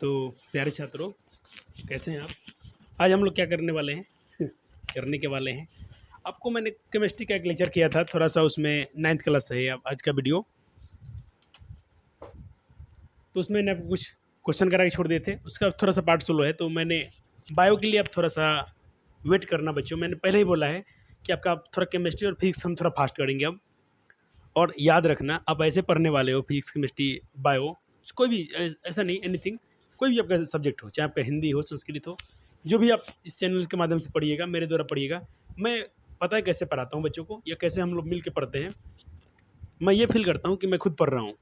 तो प्यारे छात्रों, कैसे हैं आप? आज हम लोग क्या करने वाले हैं करने के वाले हैं, आपको मैंने केमिस्ट्री का एक लेक्चर किया था, थोड़ा-सा उसमें 9th क्लास है अब आज का वीडियो। तो उसमें मैंने आपको कुछ क्वेश्चन करा के छोड़ दिए थे, उसका थोड़ा-सा पार्ट सोलो है, तो मैंने बायो के लिए अब थोड़ा-सा वेट करना बच्चों। मैंने पहले ही बोला है कि आपका थोड़ा केमिस्ट्री और फिज़िक्स हम थोड़ा फास्ट करेंगे अब। और याद रखना, आप ऐसे पढ़ने वाले हो फिज़िक्स, केमिस्ट्री, बायो, कोई भी ऐसा नहीं, एनीथिंग, कोई भी आपका सब्जेक्ट हो, चाहे आपका हिंदी हो, संस्कृत हो, जो भी आप इस चैनल के माध्यम से पढ़िएगा, मेरे द्वारा पढ़िएगा। मैं पता है कैसे पढ़ाता हूँ बच्चों को या कैसे हम लोग मिल के पढ़ते हैं। मैं ये फ़ील करता हूँ कि मैं खुद पढ़ रहा हूँ।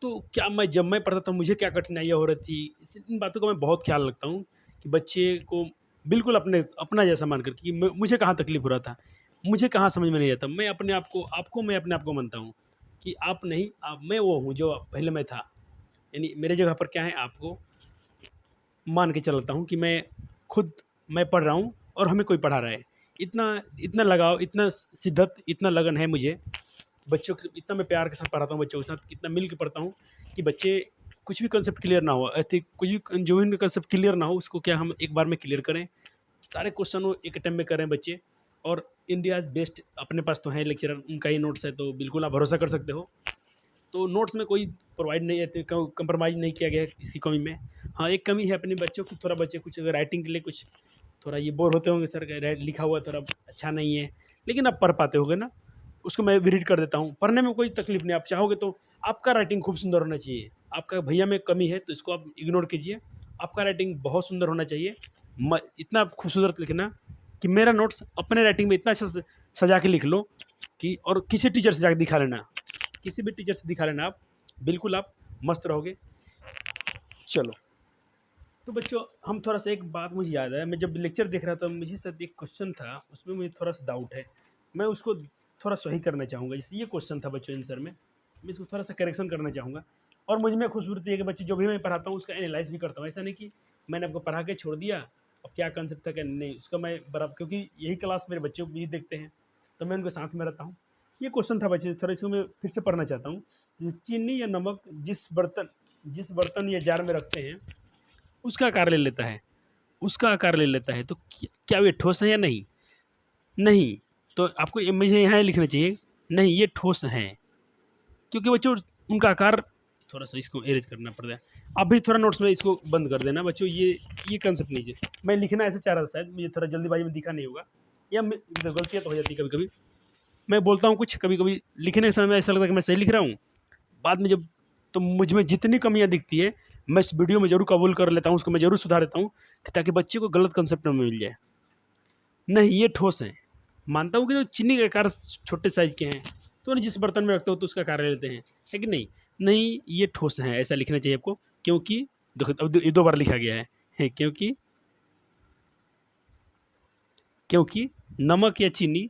तो क्या मैं जब मैं पढ़ता था मुझे क्या कठिनाइयाँ हो रही थी, इन बातों का मैं बहुत ख्याल रखता हूँ कि बच्चे को बिल्कुल अपना जैसा मान कर कि मुझे कहाँ तकलीफ हो रहा था, मुझे कहाँ समझ में नहीं आता। मैं अपने आप को मैं अपने आप को मानता हूँ कि आप नहीं, आप, मैं वो हूँ जो पहले मैं था। यानी मेरे जगह पर क्या है, आपको मान के चलता हूँ कि मैं पढ़ रहा हूँ और हमें कोई पढ़ा रहा है। इतना इतना लगाव, इतना शिद्दत, इतना लगन है मुझे बच्चों के, इतना मैं प्यार के साथ पढ़ाता हूँ बच्चों के साथ, इतना मिल के पढ़ता हूँ कि बच्चे कुछ भी कंसेप्ट क्लियर ना हो, कुछ भी जो भी कंसेप्ट क्लियर ना हो उसको क्या हम एक बार में क्लियर करें, सारे क्वेश्चन वो एक अटेम्प्ट में करें बच्चे। और इंडियाज़ बेस्ट अपने पास तो है लेक्चरर, उनका ही नोट्स है, तो बिल्कुल आप भरोसा कर सकते हो। तो नोट्स में कोई प्रोवाइड नहीं है, कंप्रोमाइज़ नहीं किया गया है इसी कमी में। हाँ, एक कमी है अपने बच्चों की, थोड़ा बच्चे कुछ अगर राइटिंग के लिए कुछ थोड़ा ये बोर होते होंगे, सर लिखा हुआ थोड़ा अच्छा नहीं है, लेकिन आप पढ़ पाते होगे ना, उसको मैं भी रीड कर देता हूँ। पढ़ने में कोई तकलीफ नहीं, आप चाहोगे तो आपका राइटिंग खूब सुंदर होना चाहिए। आपका भैया में कमी है तो इसको आप इग्नोर कीजिए, आपका राइटिंग बहुत सुंदर होना चाहिए। इतना खूबसूरत लिखना कि मेरा नोट्स अपने राइटिंग में इतना अच्छा सजा के लिख लो कि, और किसी टीचर से जाकर दिखा लेना, किसी भी टीचर से दिखा लेना, आप बिल्कुल आप मस्त रहोगे। चलो, तो बच्चों हम थोड़ा सा, एक बात मुझे याद है, मैं जब लेक्चर देख रहा था मुझे शायद एक क्वेश्चन था, उसमें मुझे थोड़ा सा डाउट है, मैं उसको थोड़ा सही करना चाहूँगा। जैसे ये क्वेश्चन था बच्चों आंसर में, मैं इसको थोड़ा सा करेक्शन करना चाहूँगा। और मुझ में खूबसूरती है कि बच्चे जो भी मैं पढ़ाता हूँ उसका एनालाइज भी करता हूँ। ऐसा नहीं कि मैंने आपको पढ़ा के छोड़ दिया और क्या कंसेप्ट था क्या नहीं, उसका मैं बराबर, क्योंकि यही क्लास मेरे बच्चे भी देखते हैं तो मैं उनके साथ में रहता हूँ। ये क्वेश्चन था बच्चे, थोड़ा इसको मैं फिर से पढ़ना चाहता हूँ। चीनी या नमक जिस बर्तन या जार में रखते हैं उसका आकार ले लेता है, उसका आकार ले लेता है, तो क्या ये ठोस है या नहीं? नहीं। तो आपको मुझे यहाँ लिखना चाहिए, नहीं ये ठोस हैं, क्योंकि बच्चों उनका आकार, थोड़ा सा इसको एरेज करना पड़ता है। आप भी थोड़ा नोट्स में इसको बंद कर देना बच्चों, ये कंसेप्ट लीजिए। मैं लिखना ऐसे चाह रहा था, शायद मुझे थोड़ा जल्दीबाजी में दिखा नहीं होगा, या गलतियाँ तो हो जाती है कभी कभी। मैं बोलता हूँ कुछ, कभी कभी लिखने के समय में ऐसा लगता है कि मैं सही लिख रहा हूँ, बाद में जब, तो मुझ में जितनी कमियाँ दिखती है मैं इस वीडियो में ज़रूर कबूल कर लेता हूँ, उसको मैं ज़रूर सुधार देता हूँ ताकि बच्चे को गलत कंसेप्ट में मिल जाए। नहीं ये ठोस हैं, मानता हूँ कि जो चीनी के आकार छोटे साइज के हैं तो जिस बर्तन में रखते हो तो उसका आकार ले लेते हैं, है कि नहीं? नहीं ये ठोस हैं, ऐसा लिखना चाहिए आपको, क्योंकि देखो अब ये 2 बार लिखा गया है, क्योंकि नमक या चीनी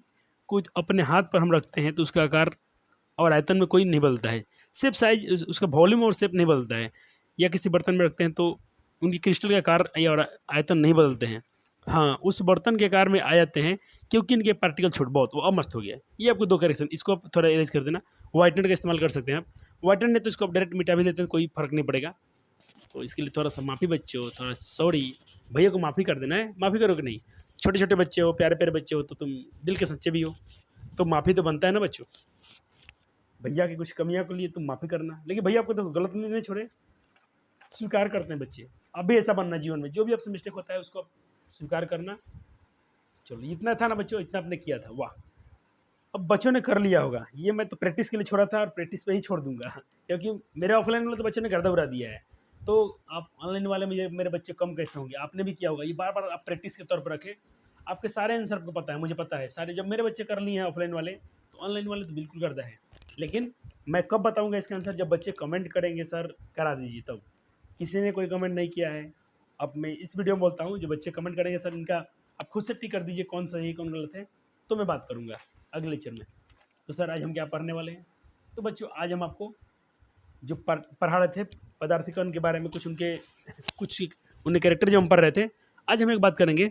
को अपने हाथ पर हम रखते हैं तो उसका आकार और आयतन में कोई नहीं बदलता है, शेप साइज उसका वॉल्यूम और शेप नहीं बदलता है। या किसी बर्तन में रखते हैं तो उनकी क्रिस्टल के आकार या और आयतन नहीं बदलते हैं। हाँ, उस बर्तन के आकार में आ जाते हैं क्योंकि इनके पार्टिकल छोटे बहुत, वो अब मस्त हो गया। ये आपको 2 करेक्शन, इसको आप थोड़ा इरेज कर देना। व्हाइटनर का इस्तेमाल कर सकते हैं आप, व्हाइटनर नहीं तो इसको आप डायरेक्ट मिटा भी देते हैं, कोई फ़र्क नहीं पड़ेगा। तो इसके लिए थोड़ा सा माफ़ी बच्चों, थोड़ा सॉरी, भैया को माफ़ी कर देना है, माफ़ी करोगे नहीं? छोटे छोटे बच्चे हो, प्यारे प्यारे बच्चे हो, तो तुम दिल के सच्चे भी हो, तो माफ़ी तो बनता है ना बच्चों। भैया की कुछ कमियां के लिए तुम माफ़ी करना, लेकिन भैया आपको तो गलत नहीं छोड़े, स्वीकार करते हैं बच्चे। अब भी ऐसा बनना जीवन में, जो भी आपसे मिस्टेक होता है उसको आप स्वीकार करना। चलो इतना था ना बच्चों, इतना आपने किया था, वाह। अब बच्चों ने कर लिया होगा, ये मैं तो प्रैक्टिस के लिए छोड़ा था और प्रैक्टिस पे ही छोड़ दूंगा क्योंकि मेरे ऑफलाइन वाले तो बच्चों ने गर्दा उड़ा दिया है। तो आप ऑनलाइन वाले मुझे, मेरे बच्चे कम कैसे होंगे? आपने भी किया होगा, ये बार बार आप प्रैक्टिस के तौर पर रखें। आपके सारे आंसर आपको पता है, मुझे पता है सारे, जब मेरे बच्चे कर लिए हैं ऑफलाइन वाले, तो ऑनलाइन वाले तो बिल्कुल गर्दा है। लेकिन मैं कब बताऊंगा इसका आंसर? जब बच्चे कमेंट करेंगे सर करा दीजिए, तब। किसी ने कोई कमेंट नहीं किया है, अब मैं इस वीडियो में बोलता हूँ, जो बच्चे कमेंट करेंगे सर इनका आप खुद से टिक कर दीजिए कौन सही है कौन गलत है, तो मैं बात करूँगा अगले लेक्चर में। तो सर आज हम क्या पढ़ने वाले हैं? तो बच्चों आज हम आपको जो पढ़ा रहे थे पदार्थीकरण के बारे में, कुछ उनके कुछ उनके कैरेक्टर जो हम पढ़ रहे थे, आज हम एक बात करेंगे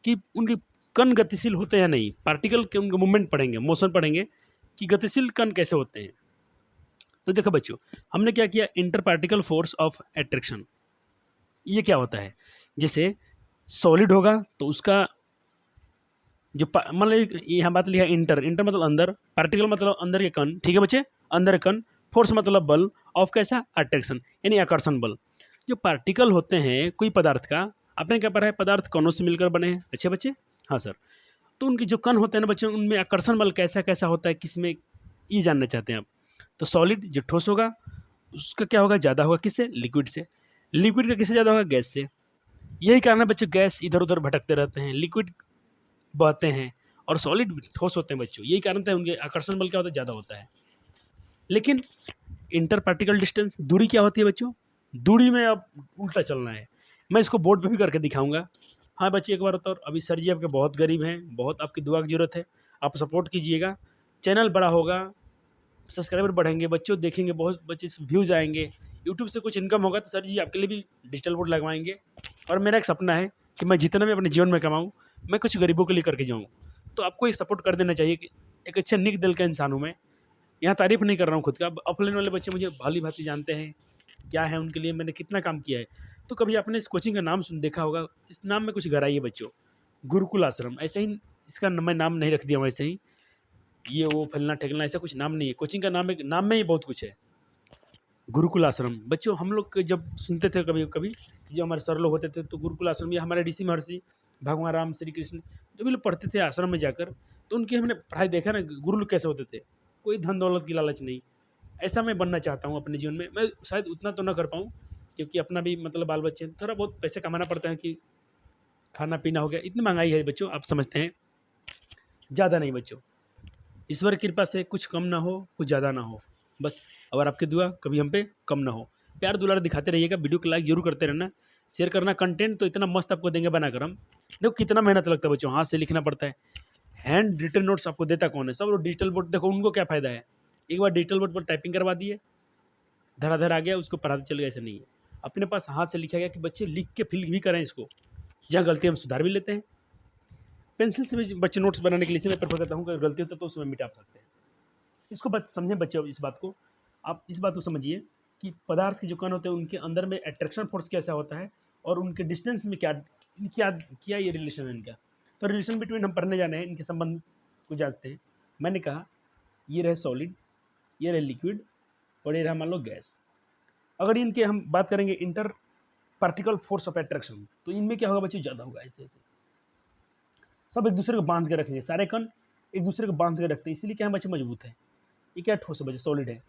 कि उनके कण गतिशील होते हैं या नहीं, पार्टिकल के उनके मूवमेंट पढ़ेंगे, मोशन पढ़ेंगे कि गतिशील कण कैसे होते हैं। तो देखो बच्चों, हमने क्या किया, inter particle force of attraction, ये क्या होता है, जैसे सॉलिड होगा तो उसका जो मतलब यहाँ बात लिखा इंटर, इंटर मतलब अंदर, पार्टिकल मतलब अंदर के कण, ठीक है बच्चे, अंदर के कण, फोर्स मतलब बल, ऑफ कैसा अट्रैक्शन यानी आकर्षण बल। जो पार्टिकल होते हैं कोई पदार्थ का, आपने क्या पढ़ा है, पदार्थ कणों से मिलकर बने हैं, अच्छे बच्चे, हाँ सर। तो उनके जो कण होते हैं ना बच्चे, उनमें आकर्षण बल कैसा कैसा होता है, किसमें, ये जानना चाहते हैं आप। तो सॉलिड जो ठोस होगा उसका क्या होगा, ज़्यादा होगा किससे, लिक्विड से। लिक्विड का किससे ज़्यादा होगा, गैस से। यही कारण है बच्चों, गैस इधर उधर भटकते रहते हैं, लिक्विड बहते हैं और सॉलिड ठोस होते हैं बच्चों, यही कारण था उनके आकर्षण बल क्या होता है, ज़्यादा होता है। लेकिन इंटर पार्टिकल डिस्टेंस, दूरी क्या होती है बच्चों, दूरी में अब उल्टा चलना है, मैं इसको बोर्ड पे भी करके दिखाऊंगा। हाँ बच्चे एक बार तो, अभी सर जी आपके बहुत गरीब हैं, बहुत आपकी दुआ की जरूरत है, आप सपोर्ट कीजिएगा, चैनल बड़ा होगा, सब्सक्राइबर बढ़ेंगे, बच्चों देखेंगे, बहुत बच्चे व्यूज़ आएंगे, यूट्यूब से कुछ इनकम होगा तो सर जी आपके लिए भी डिजिटल बोर्ड लगवाएंगे। और मेरा एक सपना है कि मैं जितना भी अपने जीवन में कमाऊँ, मैं कुछ गरीबों के लिए करके जाऊँ। तो आपको एक सपोर्ट कर देना चाहिए कि एक अच्छे निक दिल का इंसान हूँ मैं, यहाँ तारीफ नहीं कर रहा हूँ खुद का, ऑफलाइन वाले बच्चे मुझे भाली भांति जानते हैं क्या है, उनके लिए मैंने कितना काम किया है। तो कभी आपने इस कोचिंग का नाम सुन देखा होगा, इस नाम में कुछ गहराई है बच्चों, गुरुकुल आश्रम, ऐसे ही इसका मैं नाम नहीं रख दिया हूँ ऐसे ही, ये वो फलना ठेकना ऐसा कुछ नाम नहीं है, कोचिंग का नाम है, नाम में ही बहुत कुछ है, गुरुकुल आश्रम। बच्चों हम लोग जब सुनते थे कभी कभी, जो हमारे सर लोग होते थे, तो गुरुकुल आश्रम, या हमारे ऋषि महर्षि भगवान राम श्री कृष्ण जो भी लोग पढ़ते थे आश्रम में जाकर, तो उनकी हमने पढ़ाई देखा ना, गुरु लोग कैसे होते थे, कोई धन दौलत की लालच नहीं। ऐसा मैं बनना चाहता हूँ अपने जीवन में, मैं शायद उतना तो ना कर पाऊँ क्योंकि अपना भी मतलब बाल बच्चे हैं, थोड़ा बहुत पैसे कमाना पड़ता है कि खाना पीना हो गया, इतनी महंगाई है बच्चों, आप समझते हैं, ज़्यादा नहीं बच्चों, ईश्वर की कृपा से कुछ कम ना हो कुछ ज़्यादा ना हो, बस और आपकी दुआ कभी हम पे कम ना हो। प्यार दुलार दिखाते रहिएगा, वीडियो को लाइक जरूर करते रहना, शेयर करना, कंटेंट तो इतना मस्त आपको देंगे बनाकर हम। देखो कितना मेहनत लगता है बच्चों, हाथ से लिखना पड़ता है, हैंड रिटन नोट्स आपको देता कौन है, सब लोग डिजिटल बोर्ड, देखो उनको क्या फ़ायदा है, एक बार डिजिटल बोर्ड पर टाइपिंग करवा दिए, धराधर आ गया, उसको पढ़ाते चल गया, ऐसा नहीं है। अपने पास हाथ से लिखा गया कि बच्चे लिख के फिल भी करें इसको, जहाँ गलती हम सुधार भी लेते हैं। पेंसिल से भी बच्चे नोट्स बनाने के लिए इसे मैं प्रेफर करता हूँ, अगर गलती होता है तो उसमें मिटा सकते हैं। इसको बात समझें बच्चे, इस बात को आप इस बात को समझिए कि पदार्थ के जो कण होते हैं उनके अंदर में अट्रैक्शन फोर्स कैसा होता है और उनके डिस्टेंस में क्या क्या क्या ये रिलेशन है इनका। तो रिलेशन बिटवीन हम पढ़ने जाने हैं, इनके संबंध को जानते हैं। मैंने कहा ये रहे सॉलिड, ये रहे लिक्विड और ये रहा मान लो गैस। अगर इनके हम बात करेंगे inter particle force of attraction, तो इनमें क्या होगा बच्चों, ज़्यादा होगा, ऐसे ऐसे सब एक दूसरे को बांध के रखेंगे, सारे कण एक दूसरे को बांध के रखते हैं, इसीलिए क्या है बच्चे, मजबूत है। ये क्या ठोस है बच्चे, सॉलिड है।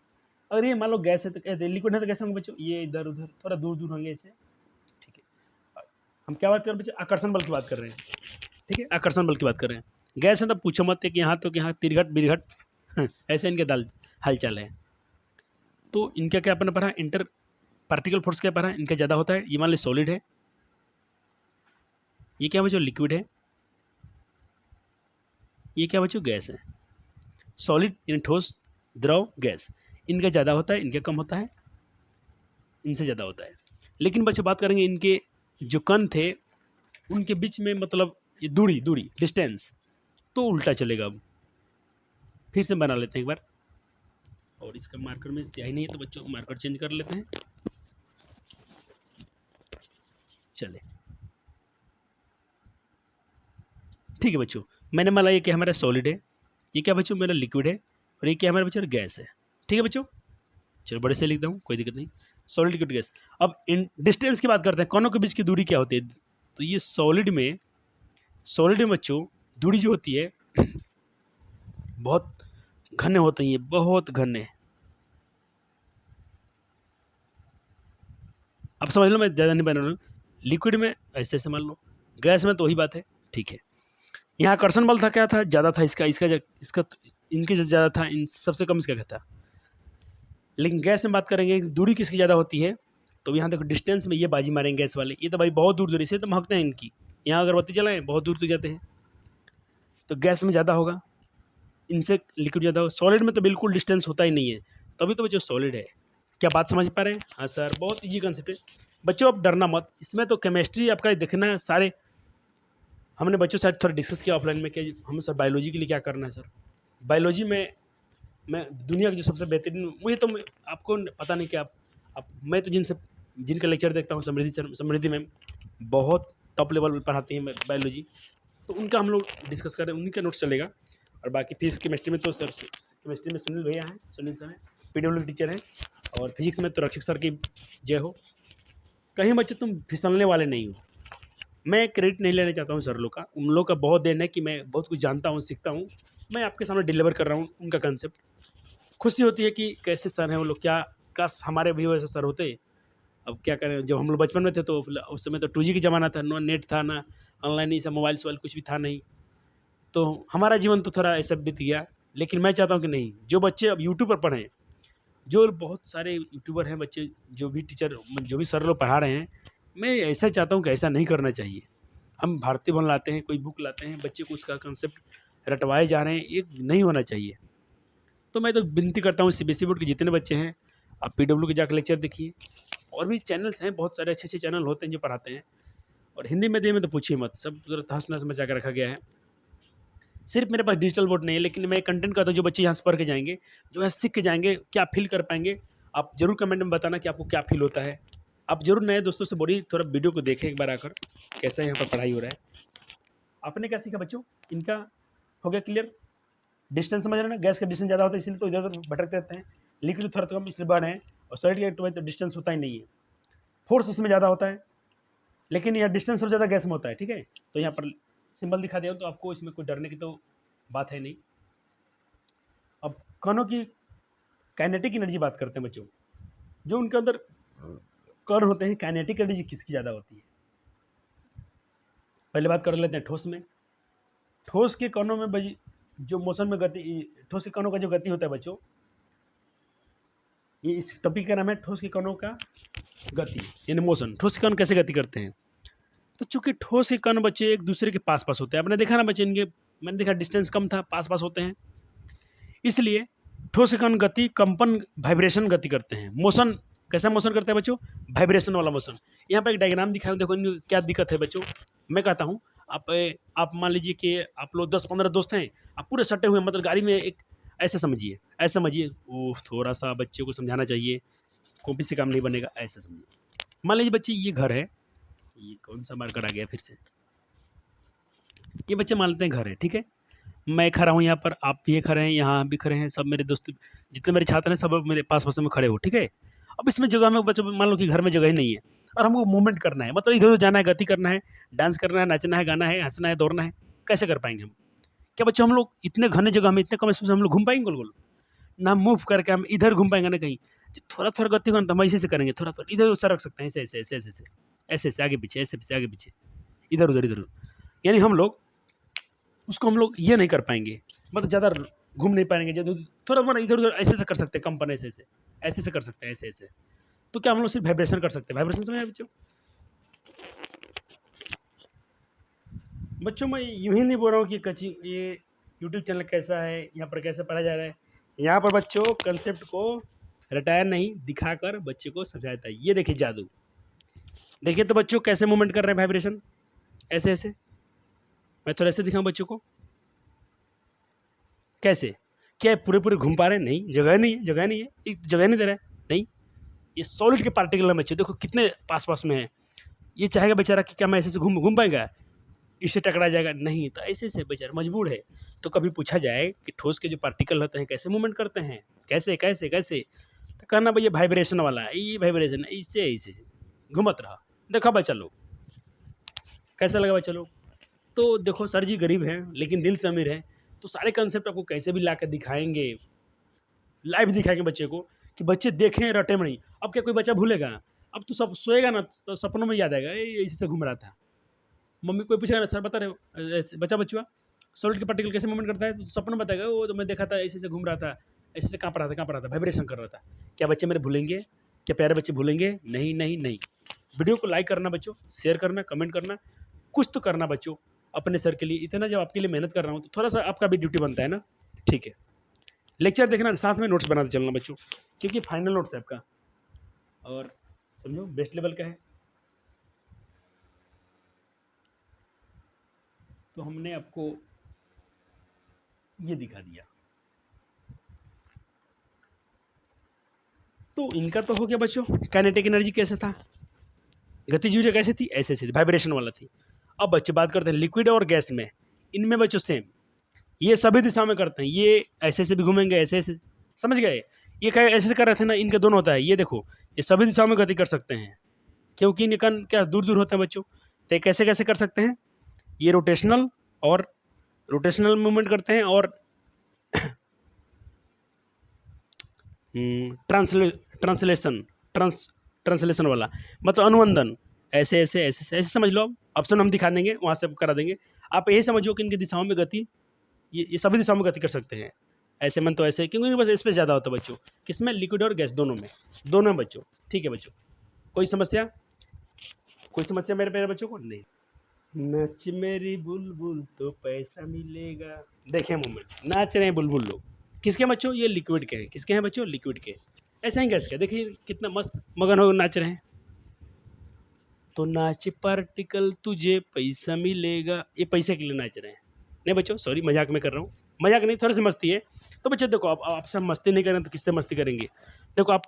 अगर ये मान लो गैस है तो कहते हैं, लिक्विड है तो कैसे होंगे बच्चों, ये इधर उधर थोड़ा दूर दूर होंगे ऐसे, ठीक है। हम क्या बात कर रहे हैं बच्चे, आकर्षण बल की बात कर रहे हैं, ठीक है, आकर्षण बल की बात कर रहे हैं। गैस है तो पूछो मत कि यहाँ तो कि यहाँ तिरघट बिरघट ऐसे इनके दाल हालचाल है। तो इनका क्या अपना पढ़ा, इंटर पार्टिकल फोर्स क्या पढ़ा, इनका ज़्यादा होता है। ये मान लो सॉलिड है, ये क्या बच्चों, लिक्विड है, ये क्या बच्चों, गैस है। सॉलिड यानी ठोस, द्रव, गैस, इनका ज़्यादा होता है, इनका कम होता है, इनसे ज़्यादा होता है। लेकिन बच्चों बात करेंगे इनके जो कण थे उनके बीच में, मतलब ये दूरी दूरी डिस्टेंस, तो उल्टा चलेगा। अब फिर से बना लेते हैं एक बार, और इसका मार्कर में स्याही नहीं है तो बच्चों मार्कर चेंज कर लेते हैं। चले ठीक है बच्चों, मैंने माना ये क्या हमारा सॉलिड है, ये क्या बच्चों मेरा लिक्विड है, और ये क्या हमारा बच्चों गैस है। ठीक है बच्चों, चलो बड़े से लिखता हूँ, कोई दिक्कत नहीं, सॉलिड लिक्विड गैस। अब इन डिस्टेंस की बात करते हैं, कौनों के बीच की दूरी क्या होती है। तो ये सॉलिड में बच्चों दूरी जो होती है बहुत घने होते हैं, ये बहुत घने, अब समझ लो, मैं ज़्यादा नहीं बना रहा हूँ। लिक्विड में ऐसे ऐसे मान लो, गैस में तो वही बात है, ठीक है। यहाँ आकर्षण बल था क्या था, ज़्यादा था, इसका इनके ज़्यादा था, इन सबसे कम इसका क्या था। लेकिन गैस में बात करेंगे दूरी किसकी ज़्यादा होती है, तो यहाँ देखो डिस्टेंस में ये बाजी मारेंगे गैस वाले, ये तो भाई बहुत दूर दूरी से तो महकते हैं इनकी, यहाँ अगरबत्ती जलाएं बहुत दूर तक जाते हैं, तो गैस में ज़्यादा होगा, इनसे लिक्विड ज़्यादा होगा। सॉलिड में तो बिल्कुल डिस्टेंस होता ही नहीं है, तभी तो बच्चों सॉलिड है। क्या बात समझ पा रहे हैं, हाँ सर बहुत ईजी कंसेप्ट है बच्चों, अब डरना मत, इसमें तो केमिस्ट्री आपका देखना है सारे, हमने बच्चों से थोड़ा डिस्कस किया ऑफलाइन में कि हमें सर बायोलॉजी के लिए क्या करना है। सर बायोलॉजी में मैं दुनिया की जो सबसे बेहतरीन, मुझे तो आपको पता नहीं कि आप मैं तो जिनसे जिनका लेक्चर देखता हूँ, समृद्धि मैम बहुत टॉप लेवल पर पढ़ाती हैं बायोलॉजी, तो उनका हम लोग डिस्कस करें, उन्हीं का नोट्स चलेगा। और बाकी फिजिक्स केमिस्ट्री में तो सर, केमिस्ट्री में सुनील भैया हैं, सुनील सर हैं, पीडब्ल्यू टीचर हैं। और फिजिक्स में तो रक्षक सर की जय हो। कहीं बच्चे तुम फिसलने वाले नहीं हो। मैं क्रेडिट नहीं लेना चाहता हूँ सर लोग का, उन लोग का बहुत देन है कि मैं बहुत कुछ जानता हूँ, सीखता हूँ। मैं आपके सामने डिलीवर कर रहा हूँ उनका कंसेप्ट। खुशी होती है कि कैसे सर हैं वो लोग, क्या काश हमारे भी वैसे सर होते। अब क्या करें, जब हम लोग बचपन में थे तो उस समय तो 2G का ज़माना था, नो नेट था, ना ऑनलाइन ये सब मोबाइल सोबाइल कुछ भी था नहीं, तो हमारा जीवन तो थोड़ा ऐसा बीत गया। लेकिन मैं चाहता हूँ कि नहीं, जो बच्चे अब यूट्यूब पर पढ़ें, जो बहुत सारे यूट्यूबर हैं बच्चे, जो भी टीचर, जो भी सर लोग पढ़ा रहे हैं, मैं ऐसा चाहता हूँ कि ऐसा नहीं करना चाहिए। हम भारतीय बन लाते हैं, कोई बुक लाते हैं, बच्चे को उसका कंसेप्ट रटवाए जा रहे हैं, ये नहीं होना चाहिए। तो मैं तो विनती करता हूँ CBSE बोर्ड के जितने बच्चे हैं, आप PW के जाकर लेक्चर देखिए। और भी चैनल्स हैं, बहुत सारे अच्छे अच्छे चैनल होते हैं जो पढ़ाते हैं। और हिंदी मीडियम में तो पूछिए मत, सब तहस नहस मचा के रखा गया है। सिर्फ मेरे पास डिजिटल बोर्ड नहीं है, लेकिन मैं कंटेंट करता हूँ, जो बच्चे यहाँ से पढ़ के जाएंगे, जो यहाँ सीख के जाएंगे, क्या फील कर पाएंगे। आप जरूर कमेंट में बताना कि आपको क्या फील होता है। आप जरूर नए दोस्तों से बोलिए, थोड़ा वीडियो को देखें एक बार आकर, कैसा यहाँ पर पढ़ाई हो रहा है। आपने क्या सीखा बच्चों, इनका हो गया क्लियर। डिस्टेंस समझ रहे ना, गैस का डिस्टेंस ज़्यादा होता है इसलिए तो इधर उधर भटकते रहते हैं। लिक्विड थोड़ा कम इसलिए बढ़ है, और सॉलिड के तो डिस्टेंस होता ही नहीं है। फोर्स इसमें ज़्यादा होता है, लेकिन यह डिस्टेंस सबसे ज़्यादा गैस में होता है। ठीक है, तो यहाँ पर सिंबल दिखा दिया, तो आपको इसमें कोई डरने की तो बात है नहीं। अब कणों की काइनेटिक एनर्जी बात करते हैं बच्चों, जो उनके अंदर कण होते हैं, काइनेटिक एनर्जी किसकी ज़्यादा होती है। पहले बात कर लेते हैं ठोस में। ठोस के कणों में जो मोशन में गति, ठोस के कणों का जो गति होता है बच्चों, ये इस टॉपिक का नाम है ठोस के कणों का गति, यानी मोशन। ठोस के कण कैसे गति करते हैं। तो चूंकि ठोस के कण बच्चे एक दूसरे के पास पास होते हैं, आपने देखा ना बच्चे, इनके मैंने देखा डिस्टेंस कम था, पास पास होते हैं, इसलिए ठोस के कण गति, कंपन, वाइब्रेशन गति करते हैं। मोशन कैसा मोशन करते हैं बच्चों, वाइब्रेशन वाला मोशन। यहाँ पर एक डायग्राम दिखाया, देखो इनमें क्या दिक्कत है बच्चों। मैं कहता हूँ आप मान लीजिए कि आप लोग 10-15 दोस्त हैं, आप पूरे सटे हुए, मतलब गाड़ी में एक ऐसे समझिए, ऐसे समझिए, ओह थोड़ा सा बच्चे को समझाना चाहिए, कॉपी से काम नहीं बनेगा, ऐसा समझिए। मान लीजिए बच्चे ये घर है, ये कौन सा मार्कर आ गया फिर से, ये बच्चे मान लेते हैं घर है, ठीक है। मैं खड़ा हूँ यहाँ पर, आप भी खड़े हैं, यहाँ भी खड़े हैं, सब मेरे दोस्त जितने मेरे छात्र हैं सब मेरे पास पास में खड़े हो, ठीक है। अब इसमें जगह में बच्चों, मान लो कि घर में जगह ही नहीं है, और हमको मूवमेंट करना है, मतलब इधर उधर जाना है, गति करना है, डांस करना है, नाचना है, गाना है, हंसना है, दौड़ना है, कैसे कर पाएंगे हम। क्या बच्चों, हम लोग इतने घने जगह में, इतने कम स्पेस में हम लोग घूम पाएंगे गोल गोल ना, मूव करके हम इधर घूम पाएंगे ना कहीं। थोड़ा थोड़ा गति करना, तो हम ऐसे से करेंगे, थोड़ा थोड़ा इधर उधर रख सकते हैं, ऐसे ऐसे ऐसे ऐसे ऐसे ऐसे ऐसे, आगे पीछे, ऐसे पीछे, आगे पीछे, इधर उधर इधर उधर। यानी हम लोग उसको, हम लोग ये नहीं कर पाएंगे, मतलब ज़्यादा घूम नहीं पाएंगे, ज़्यादा थोड़ा मोड़ा इधर उधर ऐसे ऐसे कर सकते हैं, कंपन ऐसे ऐसे ऐसे ऐसे कर सकते हैं, ऐसे ऐसे। तो क्या हम लोग सिर्फ वाइब्रेशन कर सकते हैं, वाइब्रेशन समझ बच्चों। बच्चों मैं यूं ही नहीं बोल रहा हूँ कि कच्ची ये यूट्यूब चैनल कैसा है, यहाँ पर कैसे पढ़ा जा रहा है। यहाँ पर बच्चों कंसेप्ट को रटाया नहीं, दिखाकर बच्चे को समझाता है। ये देखिए जादू, देखिए तो बच्चों कैसे मूवमेंट कर रहे हैं, वाइब्रेशन ऐसे ऐसे। मैं थोड़ा ऐसे दिखाऊं बच्चों को, कैसे, क्या पूरे पूरे घूम पा रहे हैं, नहीं, जगह नहीं है, जगह नहीं है, एक जगह नहीं दे रहा है, नहीं। ये सॉलिड के पार्टिकल है बच्चे, देखो कितने पास पास में है। ये चाहेगा बेचारा कि क्या मैं ऐसे से घूम घूम पाएगा, इससे टकरा जाएगा, नहीं, तो ऐसे से बेचारा मजबूर है। तो कभी पूछा जाए कि ठोस के जो पार्टिकल होते हैं कैसे मूवमेंट करते हैं, कैसे कैसे कैसे, तो कहना भैया वाइब्रेशन वाला है, ये वाइब्रेशन इससे ऐसे घूमत रहा। देखा बच्चा लोग, कैसा लगा बच्चा लोग। तो देखो सर जी गरीब हैं लेकिन दिल से अमीर हैं, तो सारे कंसेप्ट आपको कैसे भी ला कर दिखाएंगे, लाइव दिखाएंगे बच्चे को, कि बच्चे देखें, रटे में नहीं। अब क्या कोई बच्चा भूलेगा, अब तो सब सोएगा ना तो सपनों में याद आएगा, ये ऐसे से घूम रहा था। मम्मी कोई पूछेगा ना, सर बता रहे हो बच्चा बच्चुआ सॉलिड के पार्टिकल कैसे मूवमेंट करता है, तो सपना बताएगा, वो तो मैं देखा था ऐसे से घूम रहा था, ऐसे से काँप रहा था, काँप रहा था, वाइब्रेशन कर रहा था। क्या बच्चे मेरे भूलेंगे, क्या प्यारे बच्चे भूलेंगे, नहीं नहीं नहीं। वीडियो को लाइक करना बच्चों, शेयर करना, कमेंट करना, कुछ तो करना बच्चों अपने सर के लिए। इतना जब आपके लिए मेहनत कर रहा हूँ तो थोड़ा सा आपका भी ड्यूटी बनता है ना, ठीक है। लेक्चर देखना, साथ में नोट्स बनाते चलना बच्चों, क्योंकि फाइनल नोट्स है आपका, और समझो बेस्ट लेवल का है। तो हमने आपको ये दिखा दिया। तो इनका तो हो गया बच्चों, काइनेटिक एनर्जी कैसे था, गतिज ऊर्जा कैसे थी, ऐसे ऐसे वाइब्रेशन वाला थी। अब बच्चे बात करते हैं लिक्विड और गैस में, इनमें बच्चों सेम, ये सभी दिशा में करते हैं, ये ऐसे ऐसे भी घूमेंगे, ऐसे ऐसे, समझ गए, ये क्या ऐसे ऐसे कर रहे थे ना, इनके दोनों होता है, ये देखो ये सभी दिशाओं में गति कर सकते हैं, क्योंकि इनके कण क्या दूर दूर होते हैं बच्चों। तो ये कैसे कैसे कर सकते हैं, ये रोटेशनल मूवमेंट करते हैं, और ट्रांसलेशन वाला मतलब अनुवंदन, ऐसे ऐसे ऐसे ऐसे समझ लो। आप ऑप्शन हम दिखा देंगे, वहाँ से करा देंगे। आप यही समझो कि इनकी दिशाओं में गति, ये सभी दिशाओं में गति कर सकते हैं, ऐसे मन तो ऐसे, क्योंकि इनके पास स्पेस ज़्यादा होता है बच्चों, किसमें, लिक्विड और गैस दोनों में बच्चों। ठीक है बच्चों, कोई समस्या मेरे प्यारे बच्चों को नहीं। नच मेरी बुलबुल तो पैसा मिलेगा, देखें मूवमेंट, नाच रहे हैं बुलबुल लोग, किसके बच्चों, ये लिक्विड के हैं, किसके हैं बच्चों, लिक्विड के। ऐसा ही गैस के, देखिए कितना मस्त मगन हो नाच रहे हैं। तो नाच पार्टिकल तुझे पैसा मिलेगा, ये पैसे के लिए नाच रहे हैं, नहीं बच्चों सॉरी, मजाक में कर रहा हूँ, मजाक नहीं, थोड़ी सी मस्ती है। तो बच्चों देखो, आप आपसे हम मस्ती नहीं करें तो किससे मस्ती करेंगे। देखो आप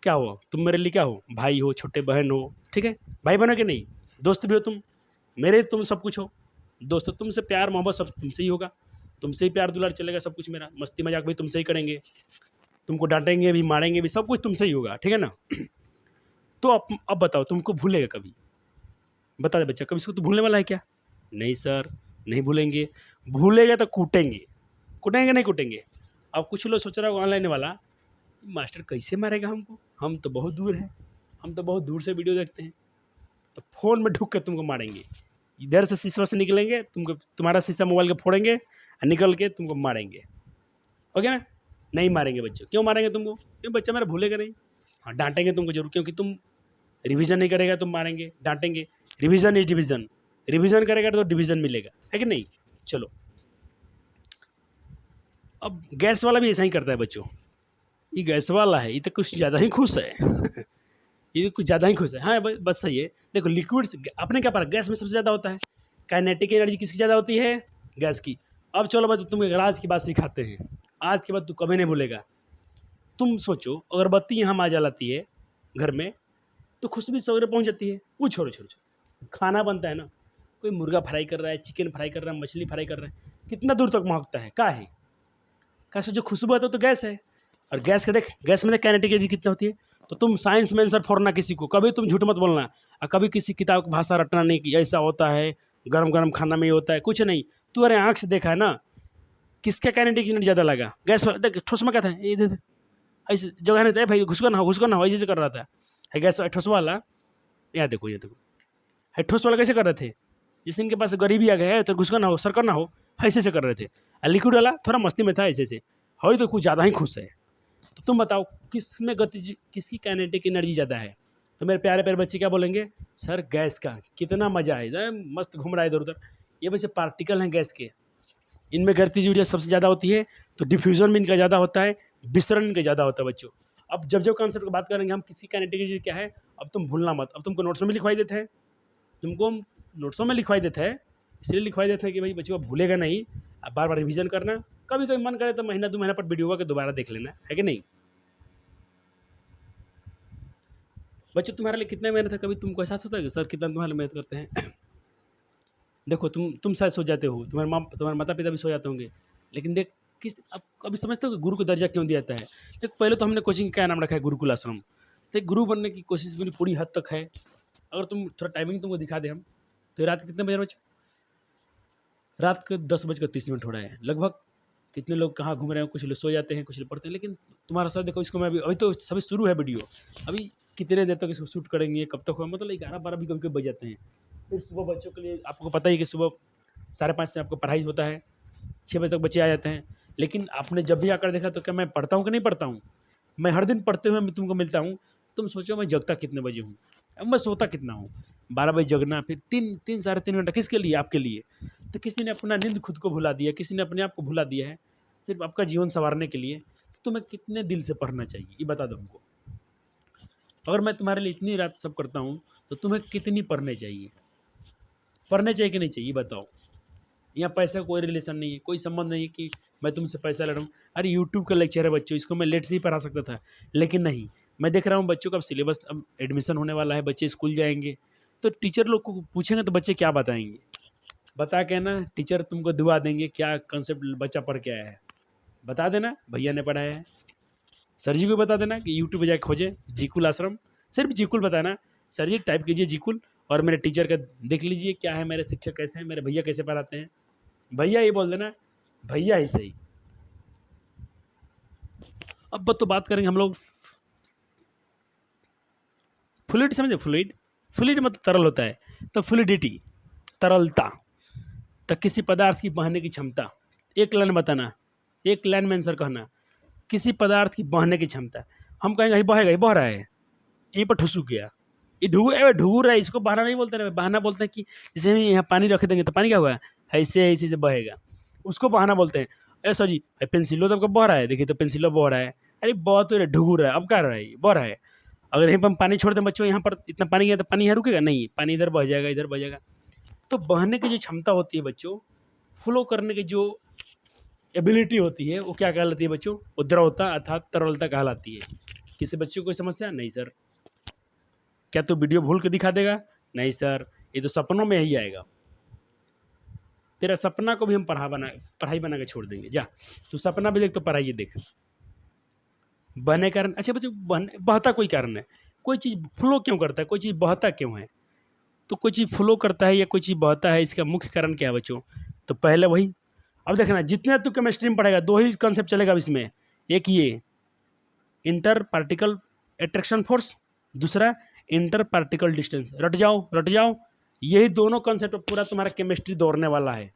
क्या हो, तुम मेरे लिए क्या हो, भाई हो, छोटे बहन हो, ठीक है, भाई बहन हो कि नहीं, दोस्त भी हो तुम मेरे, तुम सब कुछ हो, दोस्तों तुमसे प्यार मोहब्बत सब तुमसे ही होगा, तुमसे ही प्यार दुलार चलेगा, सब कुछ मेरा, मस्ती मजाक भी तुमसे ही करेंगे, तुमको डांटेंगे भी, मारेंगे भी, सब कुछ तुमसे ही होगा, ठीक है ना। तो अब बताओ, तुमको भूलेगा कभी, बता दे बच्चा, कभी इसको तो भूलने वाला है क्या, नहीं सर, नहीं भूलेंगे, भूलेगा तो कूटेंगे नहीं कूटेंगे। अब कुछ लोग सोच रहा होगा ऑनलाइन वाला, मास्टर कैसे मारेगा हमको, हम तो बहुत दूर हैं, हम तो बहुत दूर से वीडियो देखते हैं, तो फ़ोन में ढुक कर तुमको मारेंगे, इधर से शीशा से निकलेंगे, तुमको तुम्हारा शीशा मोबाइल का फोड़ेंगे और निकल के तुमको मारेंगे, ओके ना। नहीं मारेंगे बच्चों, क्यों मारेंगे तुमको, क्यों बच्चा मेरा भूलेगा नहीं। हाँ डांटेंगे तुमको जरूर, क्योंकि तुम रिवीजन नहीं करेगा, तुम मारेंगे डांटेंगे, रिवीजन इज डिवीजन, रिवीजन करेगा तो डिवीजन मिलेगा, है कि नहीं। चलो, अब गैस वाला भी ऐसा ही करता है बच्चों, ये गैस वाला है, ये तो कुछ ज़्यादा ही खुश है ये कुछ ज़्यादा ही खुश है, हाँ बस सही है। देखो लिक्विड आपने क्या पढ़ा, गैस में सबसे ज़्यादा होता है, काइनेटिक एनर्जी किसकी ज़्यादा होती है, गैस की। अब चलो बच्चों, तुम एक राज की बात सिखाते हैं, आज के बाद तू कभी नहीं भूलेगा। तुम सोचो, अगरबत्ती यहाँ आ जलाती है घर में, तो खुशबू सवेरे पहुँच जाती है, वो छोड़ो छोड़ो छोड़ो, खाना बनता है ना, कोई मुर्गा फ्राई कर रहा है, चिकन फ्राई कर रहा है, मछली फ्राई कर रहा है, कितना दूर तक महकता है, क्या है, कैसे जो खुशबू आता है तो गैस है। और गैस का देख, गैस में देख काइनेटिक एनर्जी कितना होती है। तो तुम साइंस में आंसर फोड़ना किसी को, कभी तुम झूठ मत बोलना, और कभी किसी किताब की भाषा रटना नहीं कि ऐसा होता है, गरम गरम खाना में ये होता है, कुछ नहीं। तू अरे आँख से देखा है ना, किसका काइनेटिक एनर्जी ज़्यादा लगा, गैस वाला। देख ठोस में क्या था, ये ऐसे जगह नहीं था भाई, घुसको ना हो, ऐसे कर रहा था, है गैस ठोस वाला। यहाँ देखो, ये देखो, है ठोस वाला कैसे कर रहे थे, जिस इनके पास गरीबी आ गया है, तो घुसको ना हो, सरकर ना हो, ऐसे से कर रहे थे। और लिक्विड वाला थोड़ा मस्ती में था, ऐसे से हो, तो कुछ ज़्यादा ही खुश है। तो तुम बताओ किस में गति, किसकी काइनेटिक एनर्जी ज़्यादा है। तो मेरे प्यारे प्यारे बच्चे क्या बोलेंगे, सर गैस का, कितना मज़ा है, एकदम मस्त घूम रहा है इधर उधर। ये बच्चे पार्टिकल हैं गैस के, इनमें गतिज ऊर्जा सबसे ज़्यादा होती है, तो डिफ्यूजन भी इनका ज़्यादा होता है, विसरण इनका ज़्यादा होता है बच्चों। अब जब कॉन्सेप्ट की बात करेंगे हम, किसी काइनेटिक एनर्जी क्या है, अब तुम भूलना मत। अब तुमको नोट्स में लिखवाई देते हैं, तुमको हम नोट्सों में लिखवाई देते हैं, इसलिए लिखवाई देते हैं कि भाई बच्चों भूलेगा नहीं, अब बार बार रिवीजन करना, कभी कभी मन करे तो महीना 2 महीना पर वीडियो का दोबारा देख लेना, है कि नहीं। बच्चों तुम्हारे लिए कितना मेहनत है, कभी तुमको एहसास होता है कि सर कितना तुम्हारे लिए मेहनत करते हैं। देखो तुम शायद सो जाते हो, तुम्हारे माता पिता भी सो जाते होंगे, लेकिन देख किस, अब कभी समझते हो कि गुरु को दर्जा क्यों दिया जाता है। देख पहले तो हमने कोचिंग का नाम रखा है गुरुकुल आश्रम, तो एक गुरु बनने की कोशिश मेरी पूरी हद तक है। अगर तुम थोड़ा टाइमिंग तुमको दिखा दे हम, तो ये रात के कितने बजे बच्चे, रात के 10:30 हो रहा है लगभग। कितने लोग कहाँ घूम रहे हैं, कुछ लोग सो जाते हैं, कुछ लोग पढ़ते हैं, लेकिन तुम्हारा सर देखो, इसको मैं अभी तो सभी शुरू है वीडियो, अभी कितने देर तक इसको शूट करेंगे, कब तक होगा, मतलब 11-12 भी कभी कभी बज जाते हैं। फिर सुबह बच्चों के लिए आपको पता ही कि सुबह 5:30 से आपको पढ़ाई होता है, 6 बजे तक बच्चे आ जाते हैं। लेकिन आपने जब भी आकर देखा तो क्या मैं पढ़ता हूँ कि नहीं पढ़ता हूँ, मैं हर दिन पढ़ते हुए मैं तुमको मिलता हूँ। तुम सोचो मैं जगता कितने बजे हूँ, अब मैं सोता कितना हूँ, 12 बजे जगना, फिर 3-3 साढ़े 3 घंटा किसके लिए, आपके लिए। तो किसी ने अपना नींद खुद को भुला दिया, किसी ने अपने आप को भुला दिया है, सिर्फ आपका जीवन संवारने के लिए। तो तुम्हें कितने दिल से पढ़ना चाहिए, ये बता दो हमको। अगर मैं तुम्हारे लिए इतनी रात सब करता हूँ, तो तुम्हें कितनी पढ़ने चाहिए कि नहीं चाहिए, बताओ। यहाँ पैसा का कोई रिलेशन नहीं है, कोई संबंध नहीं है कि मैं तुमसे पैसा ले रहा हूँ। अरे यूट्यूब का लेक्चर है बच्चों, इसको मैं लेट से ही पढ़ा सकता था, लेकिन नहीं, मैं देख रहा हूँ बच्चों का अब सिलेबस, अब एडमिशन होने वाला है, बच्चे स्कूल जाएंगे, तो टीचर लोग को पूछेंगे तो बच्चे क्या बताएंगे? बता के ना टीचर तुमको दुआ देंगे, क्या कंसेप्ट बच्चा पढ़ के आया है, बता देना भैया ने पढ़ाया है। सर जी को बता देना कि यूट्यूब पे जाके खोजें जीकुल आश्रम, सिर्फ जीकुल बताना, सर जी टाइप कीजिए जीकुल, और मेरे टीचर का देख लीजिए क्या है, मेरे शिक्षक कैसे हैं, मेरे भैया कैसे पढ़ाते हैं, भैया ये बोल देना, भैया ही सही। अब तो बात करेंगे हम लोग फ्लूइड, समझे? फ्लूइड, फ्लूइड मतलब तरल होता है, तो फ्लूइडिटी तरलता, तो किसी पदार्थ की बहने की क्षमता। एक लाइन बताना, एक लाइन में आंसर कहना, किसी पदार्थ की बहने की क्षमता। हम कहेंगे ये बहेगा, ये बह रहा है, यहीं पर ठुसुक गया, ये ढुगू रहा है, इसको बहाना नहीं बोलते ना, बहाना बोलते हैं कि जैसे हम यहाँ पानी रख देंगे तो पानी क्या हुआ, ऐसे ऐसे से बहेगा, उसको बहाना बोलते हैं। ऐसा जी पेंसिलो तो आपका बह रहा है, देखिए तो पेंसिलो बह रहा है, अरे बहुत तो ढुगू रहा है, अब क्या रहा है, बह रहा है। अगर यहीं पर हम पानी छोड़ दें बच्चों, यहाँ पर इतना पानी गया तो पानी यहाँ रुकेगा नहीं, पानी इधर बह जाएगा, इधर बह जाएगा। तो बहने की जो क्षमता होती है बच्चों, फ्लो करने की जो एबिलिटी होती है, वो क्या कहलाती है बच्चों? वो द्रवता अर्थात तरलता कहलाती है। किसी बच्चे को कोई समस्या नहीं सर? क्या तू वीडियो भूल के दिखा देगा? नहीं सर, ये तो सपनों में ही आएगा। तेरा सपना को भी हम पढ़ाई बना के छोड़ देंगे। जा तू सपना भी देख तो पढ़ाई देख। बहने कारण, अच्छा बच्चों बहता कोई कारण है, कोई चीज़ फ्लो क्यों करता है, कोई चीज़ बहता क्यों है? तो कोई चीज़ फ्लो करता है या कोई चीज़ बहता है, इसका मुख्य कारण क्या है बच्चों? तो पहले वही, अब देखना जितने तू केमिस्ट्री में पढ़ेगा दो ही कॉन्सेप्ट चलेगा इसमें, एक ये इंटर पार्टिकल अट्रैक्शन फोर्स, दूसरा इंटर पार्टिकल डिस्टेंस। रट जाओ रट जाओ, यही दोनों कॉन्सेप्ट पूरा तुम्हारा केमिस्ट्री दौड़ने वाला है।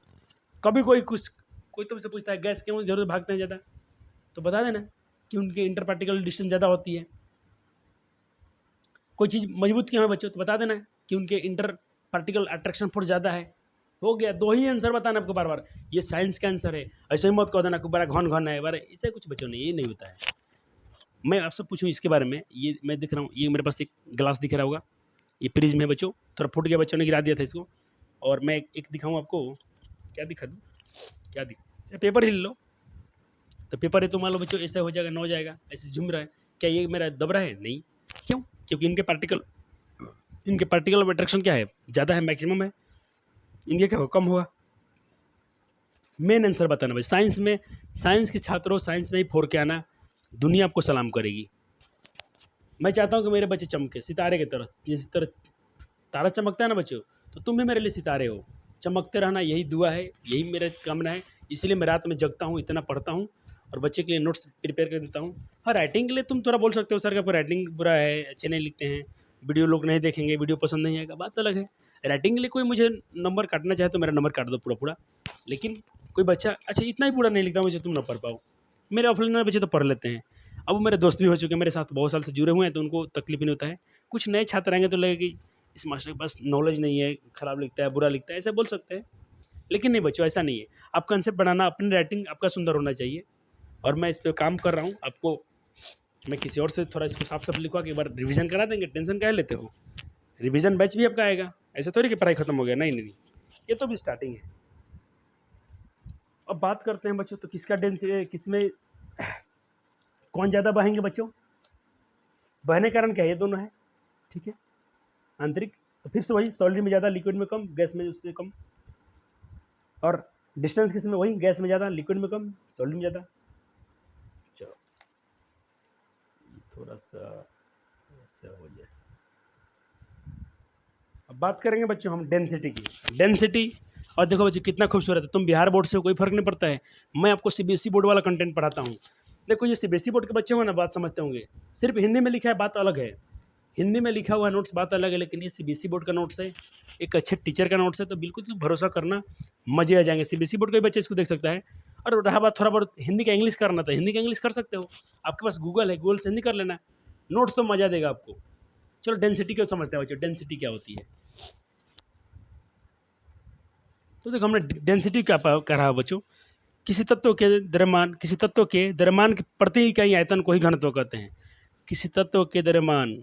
कभी कोई तुमसे पूछता है गैस क्यों जरूर भागते हैं ज़्यादा, तो बता देना कि उनकी इंटर पार्टिकल डिस्टेंस ज़्यादा होती है। कोई चीज़ मजबूत क्यों है बच्चों, तो बता देना कि उनके इंटर पार्टिकल अट्रैक्शन फोर्स ज़्यादा है। हो गया, दो ही आंसर बताना आपको बार बार, ये साइंस का आंसर है, ऐसे ही मत कह देना कि बड़ा घन घन है, बारे इससे कुछ बच्चों नहीं, ये नहीं होता है। मैं आपसे पूछूं इसके बारे में, ये मैं दिख रहा हूँ, ये मेरे पास एक गिलास दिख रहा होगा, ये प्रिज्म है बच्चों, थोड़ा फूट गया, बच्चों ने गिरा दिया था इसको, और मैं एक दिखाऊँ आपको, क्या दिखा दूँ, क्या पेपर ही ले लो, तो पेपर है तो मान लो बच्चों ऐसा हो जाएगा, न हो जाएगा, ऐसे झूम रहा है, क्या ये मेरा दब रहा है? नहीं, क्यों? क्योंकि इनके पार्टिकल ऑफ अट्रैक्शन क्या है, ज़्यादा है, मैक्सिमम है, इनके क्या हो, कम हुआ। मेन आंसर बताना भाई, साइंस के छात्रों, साइंस में ही फोड़ के आना, दुनिया आपको सलाम करेगी। मैं चाहता हूँ कि मेरे बच्चे चमके सितारे की तरह, जिस तरह तारा चमकता है ना बच्चों, तो तुम भी मेरे लिए सितारे हो, चमकते रहना, यही दुआ है, यही मेरा कामना है। इसलिए मैं रात में जगता हूँ, इतना पढ़ता हूँ, और बच्चे के लिए नोट्स प्रिपेयर कर देता हूँ। हाँ, राइटिंग के लिए तुम थोड़ा बोल सकते हो सर कि आपको राइटिंग बुरा है, अच्छे नहीं लिखते हैं, वीडियो लोग नहीं देखेंगे, वीडियो पसंद नहीं आएगा, बात अलग है। राइटिंग के लिए कोई मुझे नंबर काटना चाहे तो मेरा नंबर काट दो पूरा, लेकिन कोई बच्चा अच्छा इतना ही पूरा नहीं लिखता मुझे, तुम ना पढ़ पाओ, मेरे ऑफलाइन बच्चे तो पढ़ लेते हैं। अब वो मेरे दोस्त भी हो चुके हैं, मेरे साथ बहुत साल से जुड़े हुए हैं, तो उनको तकलीफ नहीं होता है। कुछ नए छात्र आएंगे तो लगेगा कि इस मास्टर के पास नॉलेज नहीं है, ख़राब लिखता है, बुरा लिखता है, ऐसा बोल सकते हैं, लेकिन नहीं बच्चों, ऐसा नहीं है। आप कंसेप्ट बनाना, अपनी राइटिंग आपका सुंदर होना चाहिए, और मैं इस पर काम कर रहा हूँ। आपको मैं किसी और से थोड़ा इसको साफ साफ लिखवा के एक बार रिवीजन करा देंगे, टेंशन क्या लेते हो, रिवीजन बैच भी आपका आएगा, ऐसा थोड़ी कि पढ़ाई खत्म हो गया, नहीं, ये तो भी स्टार्टिंग है। अब बात करते हैं बच्चों, तो किसका डेंसिटी, किसमें कौन ज़्यादा बहेंगे बच्चों? बहने कारण क्या है, ये दोनों है, ठीक है, आंतरिक, तो फिर से वही, सॉलिड में ज़्यादा, लिक्विड में कम, गैस में उससे कम। और डिस्टेंस किस में, वही गैस में ज़्यादा, लिक्विड में कम, सॉलिड में ज़्यादा। चलो थोड़ा सा ऐसा हो जाए। अब बात करेंगे बच्चों हम डेंसिटी की, डेंसिटी। और देखो बच्चों कितना खूबसूरत है, तुम बिहार बोर्ड से कोई फर्क नहीं पड़ता है, मैं आपको सीबीएसई बोर्ड वाला कंटेंट पढ़ाता हूँ। देखो ये सीबीएसई बोर्ड के बच्चे हो ना, बात समझते होंगे, सिर्फ हिंदी में लिखा है बात अलग है, हिंदी में लिखा हुआ नोट्स बात अलग है, लेकिन ये सीबीएसई बोर्ड का नोट्स है, एक अच्छे टीचर का नोट्स है, तो बिल्कुल तुम भरोसा करना, मजे आ जाएंगे। सीबीएसई बोर्ड के बच्चे इसको देख सकता है। और रहा बात थोड़ा बहुत हिंदी का इंग्लिश करना, था हिंदी का इंग्लिश कर सकते हो, आपके पास गूगल है, गूगल से हिंदी कर लेना, नोट्स तो मजा देगा आपको। चलो डेंसिटी क्यों समझते हैं बच्चों, डेंसिटी क्या होती है? तो देखो हमने डेंसिटी क्या कहा बच्चों, किसी तत्व के द्रव्यमान के प्रति इकाई आयतन को ही घनत्व कहते हैं। किसी तत्व के द्रव्यमान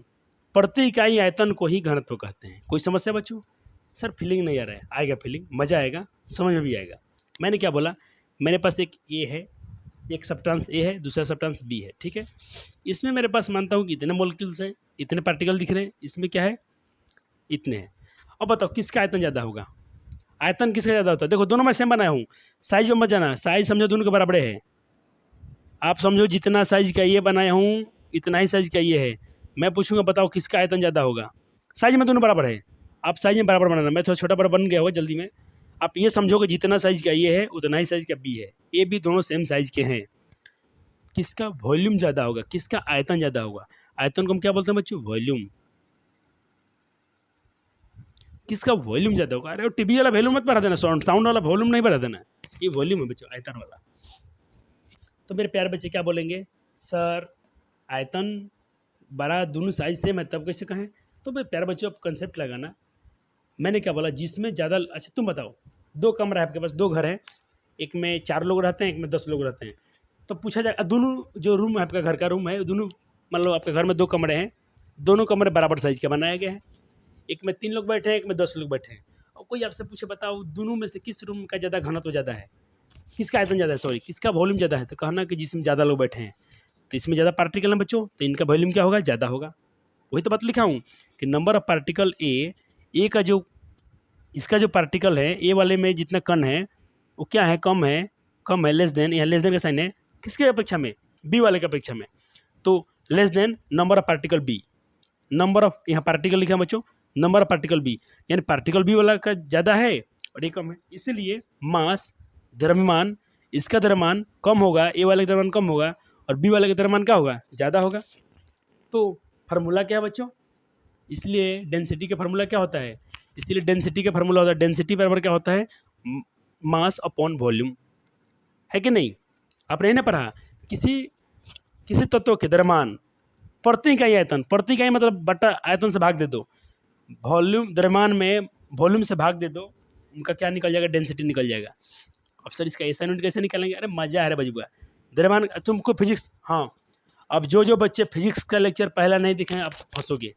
प्रति इकाई आयतन को ही घनत्व कहते हैं। कोई समस्या बच्चों? सर फीलिंग नहीं आ रहा है, आएगा फीलिंग, मजा आएगा, समझ में भी आएगा। मैंने क्या बोला, मेरे पास एक ए है, एक सब्सटेंस ए है, दूसरा सब्सटेंस बी है, ठीक है। इसमें मेरे पास मानता हूँ कि इतने मॉलिक्यूल्स हैं, इतने पार्टिकल दिख रहे हैं, इसमें क्या है, इतने हैं। अब बताओ किसका आयतन ज़्यादा होगा, आयतन किसका ज़्यादा होता है। देखो दोनों मैं सेम बनाया हूँ, साइज में मत जाना, साइज समझो दोनों के बराबर है। आप समझो जितना साइज का ये बनाया हूँ इतना ही साइज का ये है। मैं पूछूंगा बताओ किसका आयतन ज़्यादा होगा, साइज में दोनों बराबर है, आप साइज में बराबर बनाना। मैं थोड़ा छोटा बड़ा बन गया होगा जल्दी में। आप ये समझो कि जितना साइज का ये है उतना ही साइज का बी है, ए बी दोनों सेम साइज के हैं। किसका वॉल्यूम ज़्यादा होगा, किसका आयतन ज़्यादा होगा। आयतन को हम क्या बोलते हैं बच्चों, वॉल्यूम। किसका वॉल्यूम ज़्यादा होगा। अरे टीवी वाला वॉल्यूम मत बढ़ा देना, साउंड वाला वॉल्यूम नहीं बढ़ा देना, ये वॉल्यूम है बच्चों, आयतन वाला। तो मेरे प्यारे बच्चे क्या बोलेंगे, सर आयतन बड़ा दोनों साइज सेम है तब कैसे कहें। तो मेरे प्यारे बच्चों आप कंसेप्ट लगाना, मैंने क्या बोला, जिसमें ज़्यादा। अच्छा तुम बताओ, दो कमरा है आपके पास, दो घर हैं, एक में 4 लोग रहते हैं, एक में 10 लोग रहते हैं। तो पूछा जाए दोनों जो रूम है आपका घर का रूम है, दोनों मतलब आपके घर में 2 कमरे हैं, दोनों कमरे बराबर साइज के बनाए गए हैं। एक में 3 लोग बैठे हैं, एक में 10 लोग बैठे हैं। और कोई आपसे पूछे बताओ दोनों में से किस रूम का ज़्यादा घनत्व ज़्यादा है, किसका आयतन ज़्यादा है, सॉरी किसका वॉल्यूम ज़्यादा है। तो कहना कि जिसमें ज़्यादा लोग बैठे हैं, तो इसमें ज़्यादा पार्टिकल हैं बच्चों, तो इनका वॉल्यूम क्या होगा, ज़्यादा होगा। वही तो बात लिखा हूँ कि नंबर ऑफ पार्टिकल ए का जो इसका जो पार्टिकल है ए वाले में जितना कण है वो क्या है, कम है, लेस देन, यहाँ लेस देन का साइन है किसके अपेक्षा में, बी वाले की अपेक्षा में। तो less than number of particle B, number of यहाँ पार्टिकल लिखा है बच्चों, नंबर ऑफ पार्टिकल बी, यानी पार्टिकल बी वाला का ज़्यादा है और ये कम है। इसीलिए मास द्रव्यमान, इसका द्रव्यमान कम होगा, ए वाले का द्रव्यमान कम होगा और बी वाले का द्रव्यमान क्या होगा, ज़्यादा होगा। तो फार्मूला क्या है बच्चों, इसलिए डेंसिटी का फार्मूला क्या होता है, इसलिए डेंसिटी का फार्मूला होता है, डेंसिटी बराबर क्या होता है, मास अपॉन वॉल्यूम, है कि नहीं। आपने ना पढ़ा, किसी किसी तत्व के द्रव्यमान प्रति इकाई आयतन, प्रति इकाई मतलब बटा आयतन से भाग दे दो, वॉल्यूम द्रव्यमान में वॉल्यूम से भाग दे दो, उनका क्या निकल जाएगा, डेंसिटी निकल जाएगा। अब सर इसका ऐसा यूनिट कैसे निकालेंगे, अरे मजा है रे बजुआ, द्रव्यमान तुमको फिजिक्स, हाँ अब जो बच्चे फिजिक्स का लेक्चर पहला नहीं दिखे आप फंसोगे,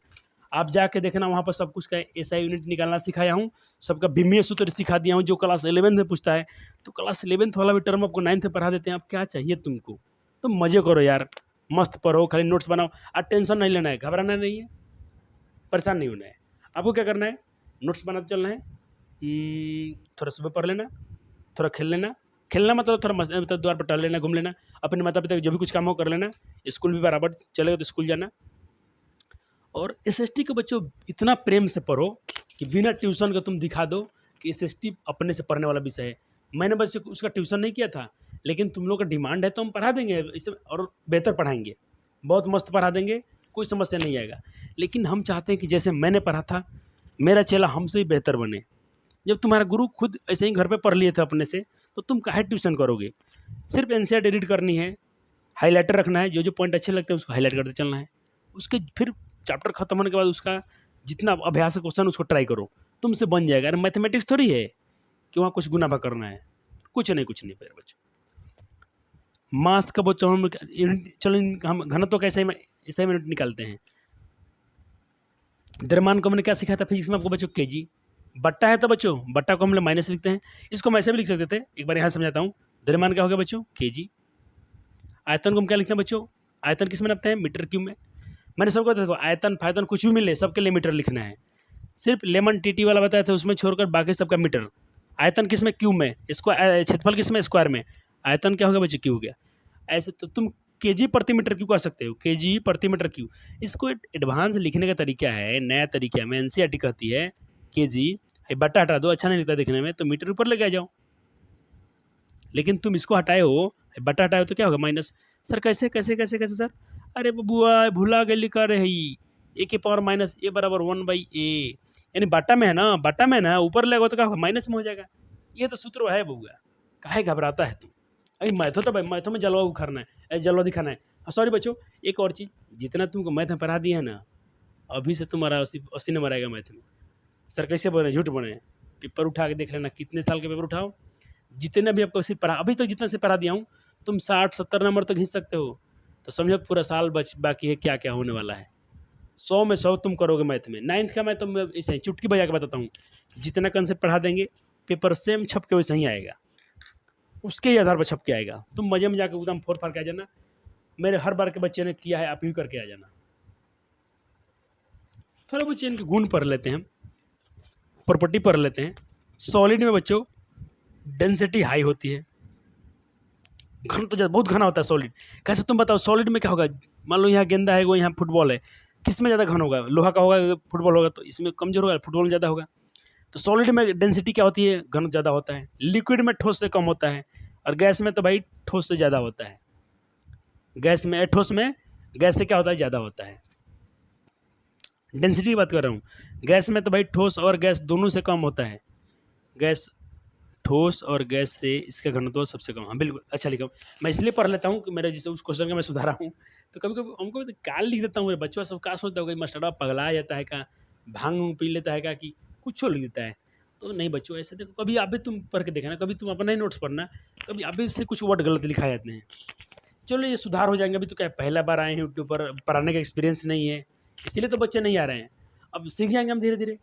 आप जाके देखना वहाँ पर सब कुछ का ऐसा यूनिट निकालना सिखाया हूँ, सबका विमीय सूत्र सिखा दिया हूँ, जो क्लास 11 में पूछता है। तो क्लास 11 वाला भी टर्म आपको 9th में पढ़ा देते हैं, अब क्या चाहिए तुमको। तो मज़े करो यार, मस्त पढ़ो, खाली नोट्स बनाओ, और टेंशन नहीं लेना है, घबराना नहीं है, परेशान नहीं होना है। आपको क्या करना है, नोट्स बनाते चलना है, थोड़ा सुबह पढ़ लेना, थोड़ा खेल लेना, खेलना मतलब थोड़ा मतलब द्वार पर टहल लेना, घूम लेना, अपने माता पिता जो भी कुछ काम हो कर लेना, स्कूल भी बराबर चलेगा तो स्कूल जाना। और एसएसटी के बच्चों इतना प्रेम से पढ़ो कि बिना ट्यूशन का तुम दिखा दो कि एसएसटी अपने से पढ़ने वाला विषय है। मैंने बस उसका ट्यूशन नहीं किया था, लेकिन तुम लोग का डिमांड है तो हम पढ़ा देंगे इसे, और बेहतर पढ़ाएंगे, बहुत मस्त पढ़ा देंगे, कोई समस्या नहीं आएगा। लेकिन हम चाहते हैं कि जैसे मैंने पढ़ा था मेरा चेला हमसे ही बेहतर बने। जब तुम्हारा गुरु खुद ऐसे ही घर पे पढ़ लिए थे अपने से, तो तुम काहे ट्यूशन करोगे। सिर्फ एनसीईआरटी एडिट करनी है, हाईलाइटर रखना है, जो पॉइंट अच्छे लगते हैं उसको हाईलाइट करते चलना है, उसके फिर चैप्टर खत्म होने के बाद उसका जितना अभ्यास है क्वेश्चन उसको ट्राई करो, तुमसे बन जाएगा। अरे मैथमेटिक्स थोड़ी है कि वहाँ कुछ गुना भाग करना है, कुछ नहीं मेरे बच्चों। मास का बच्चों हम चलो हम घनत्व का ऐसे यूनिट निकालते हैं। द्रव्यमान को हमने क्या सिखाया था फिजिक्स में आपको बच्चों, केजी। बट्टा है तो बच्चों बट्टा को हम लोग माइनस लिखते हैं, इसको हम ऐसे भी लिख सकते थे, एक बार यहाँ समझाता हूँ। द्रव्यमान क्या हो गया बच्चों, केजी। आयतन को हम क्या लिखते हैं बच्चों, आयतन किस में नापते हैं, मीटर क्यूब में। मैंने सबको देखो आयतन फायतन कुछ भी मिले सबके लिए मीटर लिखना है, सिर्फ लेमन टीटी वाला बताया था उसमें छोड़कर बाकी सबका मीटर। आयतन किस में, क्यूब में, स्क्वायर, क्षेत्रफल किस में, स्क्वायर में। आयतन क्या होगा बच्चों, क्यू हो गया। ऐसे तो तुम केजी प्रति मीटर क्यू कह सकते हो, केजी प्रति मीटर क्यू। इसको एडवांस लिखने का तरीका है, नया तरीका में एनसीईआरटी कहती है केजी बट्टा हटा दो, अच्छा नहीं लगता देखने में, तो मीटर ऊपर लेके आ जाओ। लेकिन तुम इसको हटाए हो, बट्टा हटाए हो तो क्या होगा, माइनस। सर कैसे कैसे कैसे कैसे सर, अरे बबुआ भूला गए लिखा रहे ए के पावर माइनस ए बराबर 1/a, यानी बाटा में है ना, बाटा में ना ऊपर लगेगा तो क्या होगा, माइनस में हो जाएगा। ये तो सूत्र है बबुआ, काहे घबराता है तू। अरे मैथो तो भाई मैथो में जलवा उखरना है, जलवा दिखाना है। सॉरी बच्चों, एक और चीज़, जितना तुमको मैथ में पढ़ा दिया है ना, अभी से तुम्हारा 80 नंबर आएगा मैथ में। सर कैसे बने, झूठ बने, पेपर उठा के देख लेना, कितने साल के पेपर उठाओ, जितने भी आपको सिर्फ पढ़ा अभी तक जितना से पढ़ा दिया हूँ, तुम 60-70 नंबर तक खींच सकते हो। तो समझो पूरा साल बाकी है, क्या क्या होने वाला है। 100 में 100 तुम करोगे मैथ में। 9th का मैं तुम ऐसे चुटकी बजा के बताता हूँ, जितना कंसेप्ट पढ़ा देंगे पेपर सेम छप के वैसे ही आएगा। उसके ही आधार पर छप के आएगा। तुम मजे में जाकर एकदम फोड़ फाड़ के आ जाना, मेरे हर बार के बच्चे ने किया है, आप ही करके आ जाना। थोड़ा बच्चे इनके गुण पढ़ लेते हैं, प्रॉपर्टी पढ़ लेते हैं। सॉलिड में बच्चों डेंसिटी हाई होती है, घन तो बहुत घना होता है सॉलिड। कैसे तुम बताओ सॉलिड में क्या होगा? मान लो यहाँ गेंदा है, वो यहाँ फुटबॉल है, किस में ज़्यादा घन होगा? लोहा का होगा, फुटबॉल होगा तो इसमें कमजोर होगा, फुटबॉल में ज़्यादा होगा। तो सॉलिड में डेंसिटी क्या होती है? घन ज़्यादा होता है। लिक्विड में ठोस से कम होता है, और गैस में तो भाई ठोस से ज़्यादा होता है। गैस में ठोस में गैस से क्या होता है? ज़्यादा होता है। डेंसिटी की बात कर रहा हूँ। गैस में तो भाई ठोस और गैस दोनों से कम होता है। गैस ठोस और गैस से इसका घनत्व सबसे कम। हाँ बिल्कुल, अच्छा लिखा। मैं इसलिए पढ़ लेता हूँ कि मेरे जैसे उस क्वेश्चन का मैं सुधारा हूँ, तो कभी कभी हमको काल लिख देता हूँ। मेरे बच्चों सब का सोचता होगा मास्टर पगला जाता है का, भांग पी लेता है का, कि कुछ लिख देता है। तो नहीं बच्चों, ऐसे देखो, कभी आप भी तुम पढ़ के देखना, कभी तुम अपना ही नोट्स पढ़ना, कभी आप भी इससे कुछ वर्ड गलत लिखा जाते हैं। चलो ये सुधार हो जाएंगे। अभी तो क्या पहला बार आए हैं यूट्यूब पर, पढ़ाने का एक्सपीरियंस नहीं है, इसीलिए तो बच्चे नहीं आ रहे हैं। अब सीख जाएंगे हम धीरे धीरे।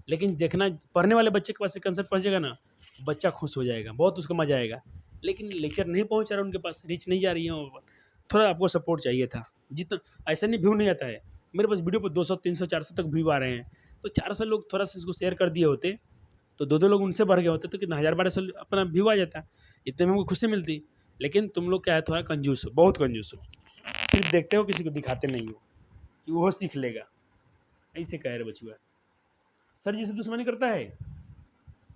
लेकिन देखना, पढ़ने वाले बच्चे के पास से कंसेप्ट पहुँचेगा ना, बच्चा खुश हो जाएगा, बहुत उसको मजा आएगा। लेकिन लेक्चर नहीं पहुँच रहा उनके पास, रीच नहीं जा रही है, थोड़ा आपको सपोर्ट चाहिए था। जितना ऐसा नहीं व्यू नहीं आता है मेरे पास, वीडियो पर 200 300 400 तक व्यू आ रहे हैं, तो 400 लोग थोड़ा सा इसको शेयर कर दिए होते, तो दो लोग उनसे बढ़ गए होते, तो कितना 1000 1200 अपना व्यू आ जाता। इतने में हमको खुशी मिलती। लेकिन तुम लोग क्या है, थोड़ा कंजूस हो, बहुत कंजूस हो, सिर्फ देखते हो, किसी को दिखाते नहीं हो कि वो सीख लेगा। ऐसे कह रहे बचुआ, सर जी से दुश्मनी करता है,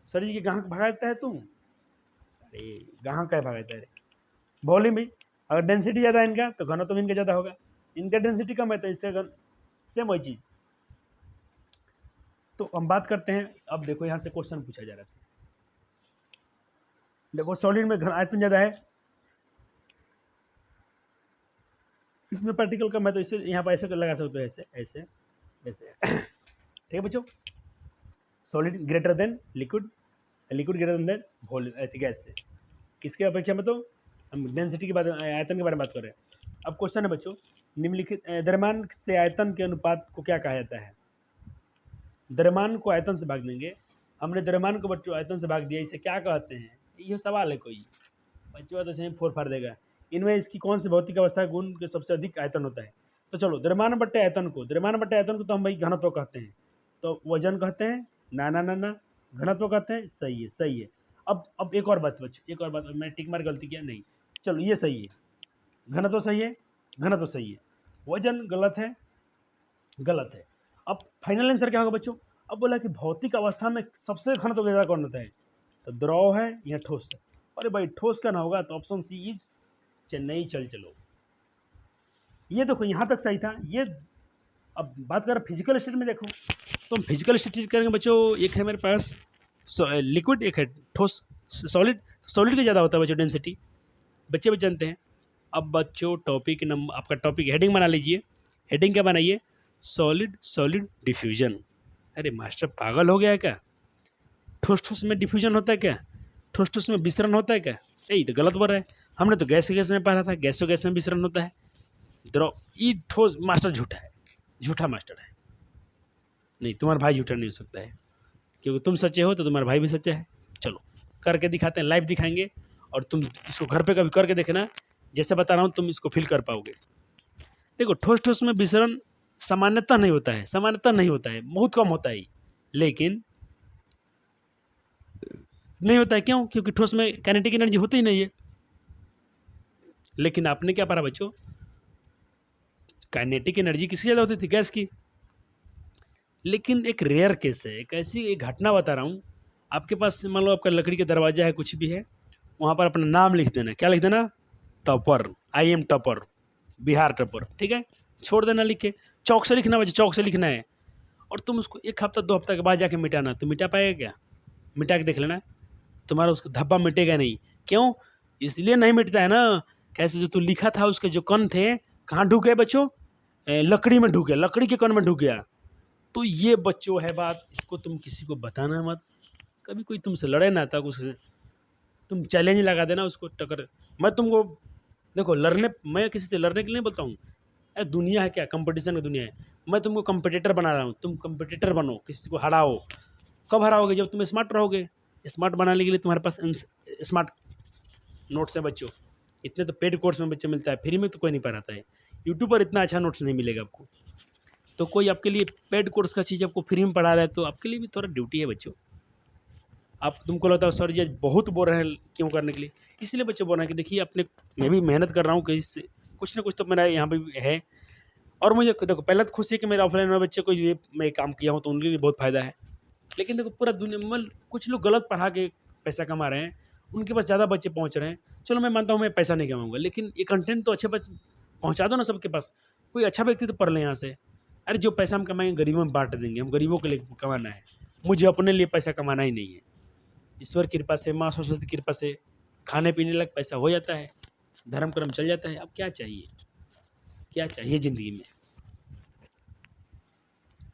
सर जी के ग्राहक भगाता है तुम। अरे ग्राहक का भगाता है बोली भाई, अगर डेंसिटी ज़्यादा है इनका तो घनत्व इनका ज़्यादा होगा, इनका डेंसिटी कम है तो इससे सेम वही चीज़। तो हम बात करते हैं, अब देखो यहाँ से क्वेश्चन पूछा जा रहा है। देखो सॉलिड में घन आयतन ज़्यादा है, इसमें पार्टिकल कम है, तो इसे यहाँ पर ऐसे लगा सकते हो, ऐसे ऐसे ऐसे ठीक है बच्चों। Solid greater than liquid, liquid greater than volume gas से, किसके अपेक्षा में? तो हम डेंसिटी की बात, आयतन के बारे में बात कर रहे हैं। अब क्वेश्चन है बच्चों, निम्नलिखित द्रव्यमान से आयतन के अनुपात को क्या कहा जाता है? द्रव्यमान को आयतन से भाग देंगे, हमने द्रव्यमान को बच्चों आयतन से भाग दिया, इसे क्या कहते हैं? ये सवाल है कोई बच्चों तो सही फोड़ फाड़ देगा। इनमें इसकी कौन सी भौतिक अवस्था गुण के सबसे अधिक आयतन होता है? तो चलो द्रव्यमान बट्टे आयतन को, द्रव्यमान बट्टे आयतन को तो हम भाई घनत्व कहते हैं, तो वजन कहते हैं ना ना ना ना, घनत्व कहते हैं। सही है सही है। अब एक और बात बच्चों, एक और बात, मैं टिक मार गलती किया नहीं, चलो ये सही है, घनत्व सही है, घनत्व सही है, वजन गलत है, गलत है। अब फाइनल आंसर क्या होगा बच्चों? अब बोला कि भौतिक अवस्था में सबसे घनत्व ज़्यादा कौन होता है? तो द्रव है या ठोस है? अरे भाई ठोस का ना होगा तो ऑप्शन सी इज चेन्नई चल चलो। ये देखो यहाँ तक सही था ये। अब बात करें फिजिकल स्टेट में, देखो तो हम फिजिकल स्टेट करेंगे बच्चों। एक है मेरे पास लिक्विड, एक है ठोस सॉलिड। सॉलिड का ज़्यादा होता है बच्चों डेंसिटी, बच्चे जानते हैं। अब बच्चों टॉपिक नंबर, आपका टॉपिक हेडिंग बना लीजिए। हेडिंग क्या बनाइए? Solid solid diffusion. अरे मास्टर पागल हो गया है क्या? ठोस ठोस में डिफ्यूजन होता है क्या? ठोस ठोस में विसरण होता है क्या? यही तो गलत बोल रहा है। हमने तो गैस गैस में पढ़ा था, गैसों गैस में विसरण होता है। द्रव ये ठोस, मास्टर झूठा है, झूठा मास्टर है। नहीं, तुम्हारा भाई झूठा नहीं हो सकता है, क्योंकि तुम सच्चे हो तो तुम्हारा भाई भी सच्चा है। चलो करके दिखाते हैं, लाइव दिखाएंगे, और तुम इसको घर पे कभी करके देखना, जैसे बता रहा हूँ तुम इसको फील कर पाओगे। देखो ठोस ठोस में विसरण सामान्यतः नहीं होता है, सामान्यतः नहीं होता है, बहुत कम होता है, लेकिन नहीं होता है। क्यों? क्योंकि ठोस में काइनेटिक एनर्जी होती ही नहीं है। लेकिन आपने क्या पढ़ा बच्चों? काइनेटिक एनर्जी किसकी ज़्यादा होती थी? गैस की। लेकिन एक रेयर केस है, एक ऐसी एक घटना बता रहा हूँ। आपके पास मान लो आपका लकड़ी का दरवाजा है, कुछ भी है, वहाँ पर अपना नाम लिख देना। क्या लिख देना? Topper, I am topper, Bihar topper, ठीक है, छोड़ देना लिख के। चौक से लिखना बच्चे, चौक से लिखना है। और तुम उसको 1 हफ्ता 2 हफ्ता के बाद जाके मिटाना, तो मिटा पाएगा क्या? मिटा के देख लेना, तुम्हारा उसका धब्बा मिटेगा नहीं। क्यों? इसलिए नहीं मिटता है ना, कैसे जो तू लिखा था उसके जो कण थे कहाँ ढुक गए बच्चों? लकड़ी में ढुक गया, लकड़ी के कण में ढुक गया। तो ये बच्चों है बात, इसको तुम किसी को बताना मत। कभी कोई तुमसे लड़े ना तक उससे तुम चैलेंज लगा देना उसको, टक्कर। मैं तुमको देखो लड़ने, मैं किसी से लड़ने के लिए नहीं बोलता हूँ। अरे दुनिया है क्या, कंपटीशन की दुनिया है। मैं तुमको कंपटीटर बना रहा हूँ, तुम कंपटीटर बनो, किसी को हराओ। कब हराओगे? जब तुम स्मार्ट रहोगे। स्मार्ट बनाने के लिए तुम्हारे पास स्मार्ट नोट्स हैं बच्चों। इतने तो पेड कोर्स में बच्चे मिलता है, फ्री में तो कोई नहीं पढ़ाता है। यूट्यूब पर इतना अच्छा नोट्स नहीं मिलेगा आपको। तो कोई आपके लिए पेड कोर्स का चीज़ आपको फ्री में पढ़ा रहा है तो आपके लिए भी थोड़ा ड्यूटी है बच्चों। आप तुमको लगता है सर जी आज बहुत बोल रहे हैं क्यों करने के लिए, इसलिए बच्चे बोल रहे हैं कि देखिए अपने मैं भी मेहनत कर रहा हूँ कि इससे कुछ ना कुछ तो मेरा यहाँ पे भी है। और मुझे देखो पहले तो खुशी है कि मेरे ऑफलाइन में बच्चे को ये मैं काम किया हूँ तो उनके लिए बहुत फ़ायदा है। लेकिन देखो पूरा दुनिया में कुछ लोग गलत पढ़ा के पैसा कमा रहे हैं, उनके पास ज़्यादा बच्चे पहुँच रहे हैं। चलो मैं मानता हूँ मैं पैसा नहीं कमाऊँगा, लेकिन ये कंटेंट तो अच्छे पहुँचा दो ना सबके पास। कोई अच्छा व्यक्ति तो पढ़ ले यहाँ से। अरे जो पैसा हम कमाएंगे गरीबों में बांट देंगे, हम गरीबों के लिए कमाना है, मुझे अपने लिए पैसा कमाना ही नहीं है। ईश्वर की कृपा से, माँ सरस्वती की कृपा से खाने पीने लग पैसा हो जाता है, धर्म कर्म चल जाता है। अब क्या चाहिए, क्या चाहिए ज़िंदगी में।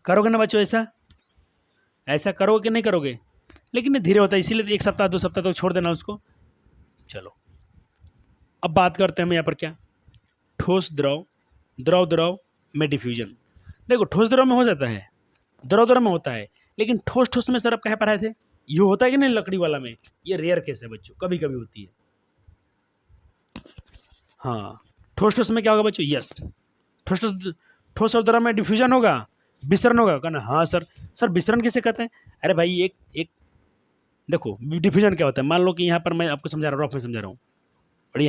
करोगे ना बच्चों ऐसा, ऐसा करोगे कि नहीं करोगे। लेकिन ये धीरे होता है, इसीलिए 1 सप्ताह 2 सप्ताह तो छोड़ देना उसको। चलो अब बात करते हैं हम यहाँ पर क्या, ठोस द्रव, द्रव द्रव में डिफ्यूजन। देखो ठोस द्रव में हो जाता है, द्रव द्रव में होता है, लेकिन ठोस ठोस में सर आप कहाँ पढ़ाए थे, ये होता है कि नहीं लकड़ी वाला में, ये रेयर केस है बच्चों, कभी कभी होती है। हाँ ठोस ठोस में क्या होगा बच्चों, यस ठोस ठोस, ठोस और द्रव में डिफ्यूजन होगा, विसरण होगा। कहना हाँ सर, सर विसरण किसे कहते हैं। अरे भाई एक एक देखो डिफ्यूजन क्या होता है, मान लो कि यहाँ पर मैं आपको समझा रहा हूँ, रफ में समझा रहा हूँ। और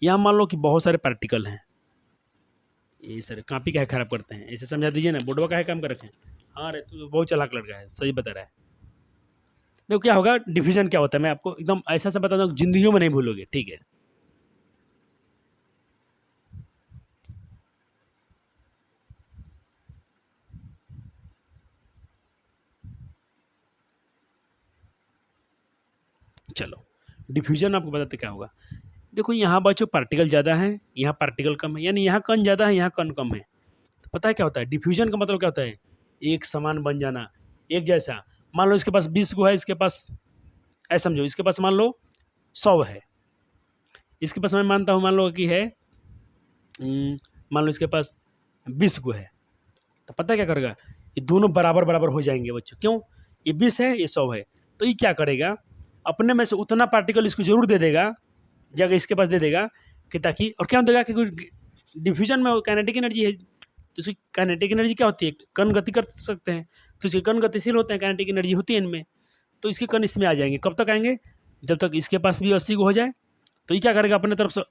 यहाँ मान लो कि बहुत सारे पार्टिकल हैं, ये सर कापी काहे खराब करते हैं, ऐसे समझा दीजिए ना, बोर्डवा काहे काम कर रखे हैं। हाँ रे तू बहुत चालाक लड़का है, सही बता रहा है। देखो क्या होगा, डिफ्यूजन क्या होता है, मैं आपको एकदम ऐसा सा बता दूँ जिंदगी में नहीं भूलोगे, ठीक है। चलो डिफ्यूजन आपको बताते क्या होगा। देखो यहाँ बच्चों पार्टिकल ज़्यादा है, यहाँ पार्टिकल कम है, यानी यहाँ कण ज़्यादा है, यहाँ कण कम है। तो पता है क्या होता है, डिफ्यूजन का मतलब क्या होता है, एक समान बन जाना, एक जैसा। मान लो इसके पास 20 गो है, इसके पास ऐसा समझो, इसके पास मान लो 100 है, इसके पास मैं मानता हूँ मान लो कि है मान लो इसके पास 20 गो है। तो पता है क्या करेगा, ये दोनों बराबर बराबर हो जाएंगे बच्चों। क्यों, ये 20 है, ये 100 है। तो ये क्या करेगा, अपने में से उतना पार्टिकल इसको जरूर दे देगा, जगह इसके पास दे देगा कि ताकि, और क्या देगा कि डिफ्यूजन में काइनेटिक एनर्जी है, तो इसकी काइनेटिक एनर्जी क्या होती है, कण गति कर सकते हैं, तो इसके कण गतिशील होते हैं, काइनेटिक एनर्जी होती है इनमें। तो इसके कण इसमें आ जाएंगे, कब तक आएंगे, जब तक इसके पास भी 80 को हो जाए। तो ये क्या करेगा, अपने तरफ से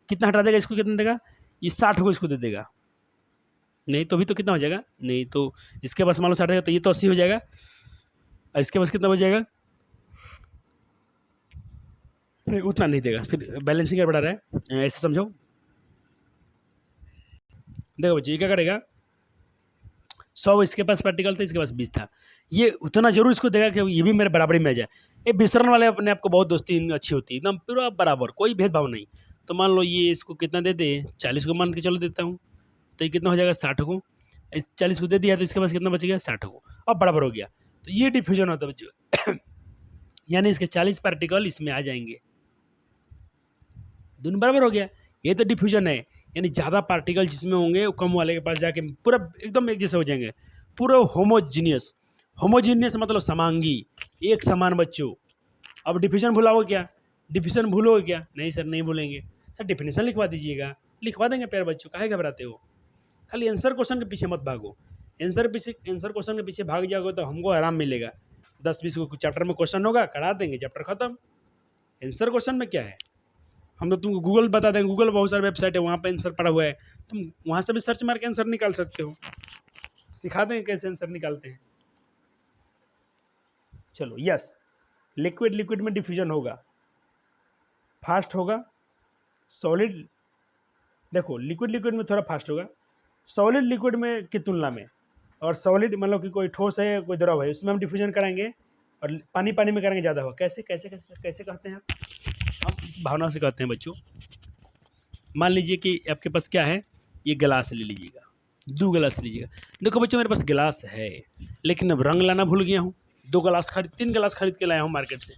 कितना हटा देगा, इसको कितना देगा, ये 60 को इसको दे देगा। नहीं तो भी तो कितना हो जाएगा, नहीं तो इसके पास मान लो 60 है तो ये तो 80 हो जाएगा, इसके पास कितना हो जाएगा, नहीं उतना नहीं देगा, फिर बैलेंसिंग बढ़ा रहा है, ऐसे समझो। देखो बच्चे ये क्या करेगा, 100 इसके पास पार्टिकल था, इसके पास 20 था, ये उतना जरूर इसको देगा कि ये भी मेरे बराबरी में आ जाए। ये विसरण वाले अपने आप को बहुत दोस्ती अच्छी होती है, एकदम पूरा बराबर, कोई भेदभाव नहीं। तो मान लो ये इसको कितना दे दे, 40 को मान के चलो देता हूँ, तो ये कितना हो जाएगा 60 को, 40 को दे दिया तो इसके पास कितना बच गया 60 को, अब बराबर हो गया। तो ये डिफ्यूजन होता है बच्चों यानी इसके 40 पार्टिकल इसमें आ जाएंगे, दोनों बराबर हो गया। ये तो डिफ्यूजन है, यानी ज़्यादा पार्टिकल जिसमें होंगे वो कम वाले के पास जाके पूरा एकदम एक जैसे हो जाएंगे, पूरा होमोजीनियस। होमोजीनियस मतलब समांगी, एक समान बच्चों। अब डिफ्यूजन भुलाओगे क्या, डिफ्यूजन भूलोगे क्या, नहीं सर नहीं भूलेंगे। सर डिफिनेशन लिखवा दीजिएगा, लिखवा देंगे प्यारे बच्चों, काहे घबराते हो, खाली आंसर क्वेश्चन के पीछे मत भागो। आंसर क्वेश्चन के पीछे भाग जाओगे तो हमको आराम मिलेगा। 10-20 को चैप्टर में क्वेश्चन होगा, करा देंगे, चैप्टर खत्म। आंसर क्वेश्चन में क्या है, हम तो तुमको गूगल बता देंगे, गूगल बहुत सारे वेबसाइट है, वहाँ पे आंसर पड़ा हुआ है, तुम वहाँ से भी सर्च मार के आंसर निकाल सकते हो, सिखा देंगे कैसे आंसर निकालते हैं। चलो यस, लिक्विड लिक्विड में डिफ्यूजन होगा, फास्ट होगा, सॉलिड देखो लिक्विड लिक्विड में थोड़ा फास्ट होगा, सॉलिड लिक्विड में की तुलना में। और सॉलिड मतलब कि कोई ठोस है कोई द्रव है, उसमें हम डिफ्यूजन कराएंगे, और पानी पानी में करेंगे ज़्यादा होगा। कैसे कैसे कैसे कैसे कहते हैं हम इस भावना से कहते हैं बच्चों। मान लीजिए कि आपके पास क्या है, ये गिलास ले लीजिएगा, 2 गिलास लीजिएगा। देखो बच्चों मेरे पास गिलास है, लेकिन अब रंग लाना भूल गया हूँ, 3 गिलास खरीद के लाया हूँ मार्केट से,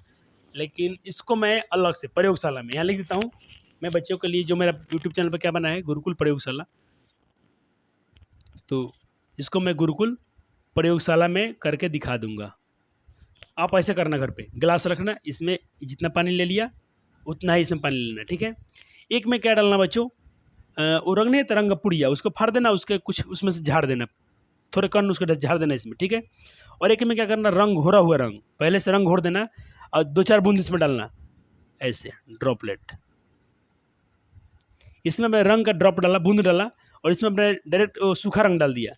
लेकिन इसको मैं अलग से प्रयोगशाला में यहाँ लिख देता हूँ। मैं बच्चों के लिए जो मेरा यूट्यूब चैनल पर क्या बना है, गुरुकुल प्रयोगशाला, तो इसको मैं गुरुकुल प्रयोगशाला में करके दिखा दूंगा। आप ऐसे करना, घर पे गिलास रखना, इसमें जितना पानी ले लिया उतना ही इसमें पानी लेना है, ठीक है। एक में क्या डालना बच्चों, वो रंग नहीं है रंग का पुड़िया, उसको फाड़ देना, उसके कुछ उसमें से झाड़ देना, थोड़े कण उसको झाड़ देना इसमें, ठीक है। और एक में क्या करना, रंग घोरा हुआ रंग, पहले से रंग घोर देना और 2-4 बूंद इसमें डालना, ऐसे ड्रॉपलेट। इसमें मैं रंग का ड्रॉप डाला, बूंद डाला, और इसमें मैंने डायरेक्ट सूखा रंग डाल दिया।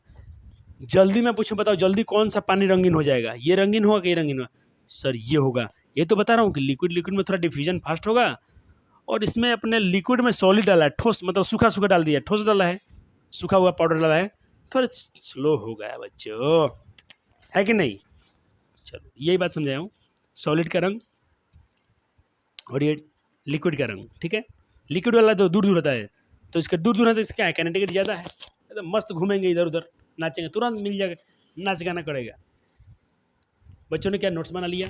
जल्दी मैं पूछूं, बताओ जल्दी कौन सा पानी रंगीन हो जाएगा, ये रंगीन होगा कि ये रंगीन होगा? सर ये होगा। ये तो बता रहा हूँ कि लिक्विड लिक्विड में थोड़ा डिफ्यूजन फास्ट होगा, और इसमें अपने लिक्विड में सॉलिड डाला है, ठोस मतलब सूखा सूखा डाल दिया, ठोस डाला है, सूखा हुआ पाउडर डाला है, थोड़ा स्लो हो गया बच्चों, है कि नहीं? चलो यही बात समझाया हूँ, सॉलिड का रंग और ये लिक्विड का रंग, ठीक है। लिक्विड वाला तो दूर दूर होता है, तो इसका दूर दूर है तो इसका क्या है, काइनेटिक ज़्यादा है, तो मस्त घूमेंगे इधर उधर, नाचेंगे, तुरंत मिल जाएगा, नाच गाना करेगा। बच्चों ने क्या नोट्स बना लिया?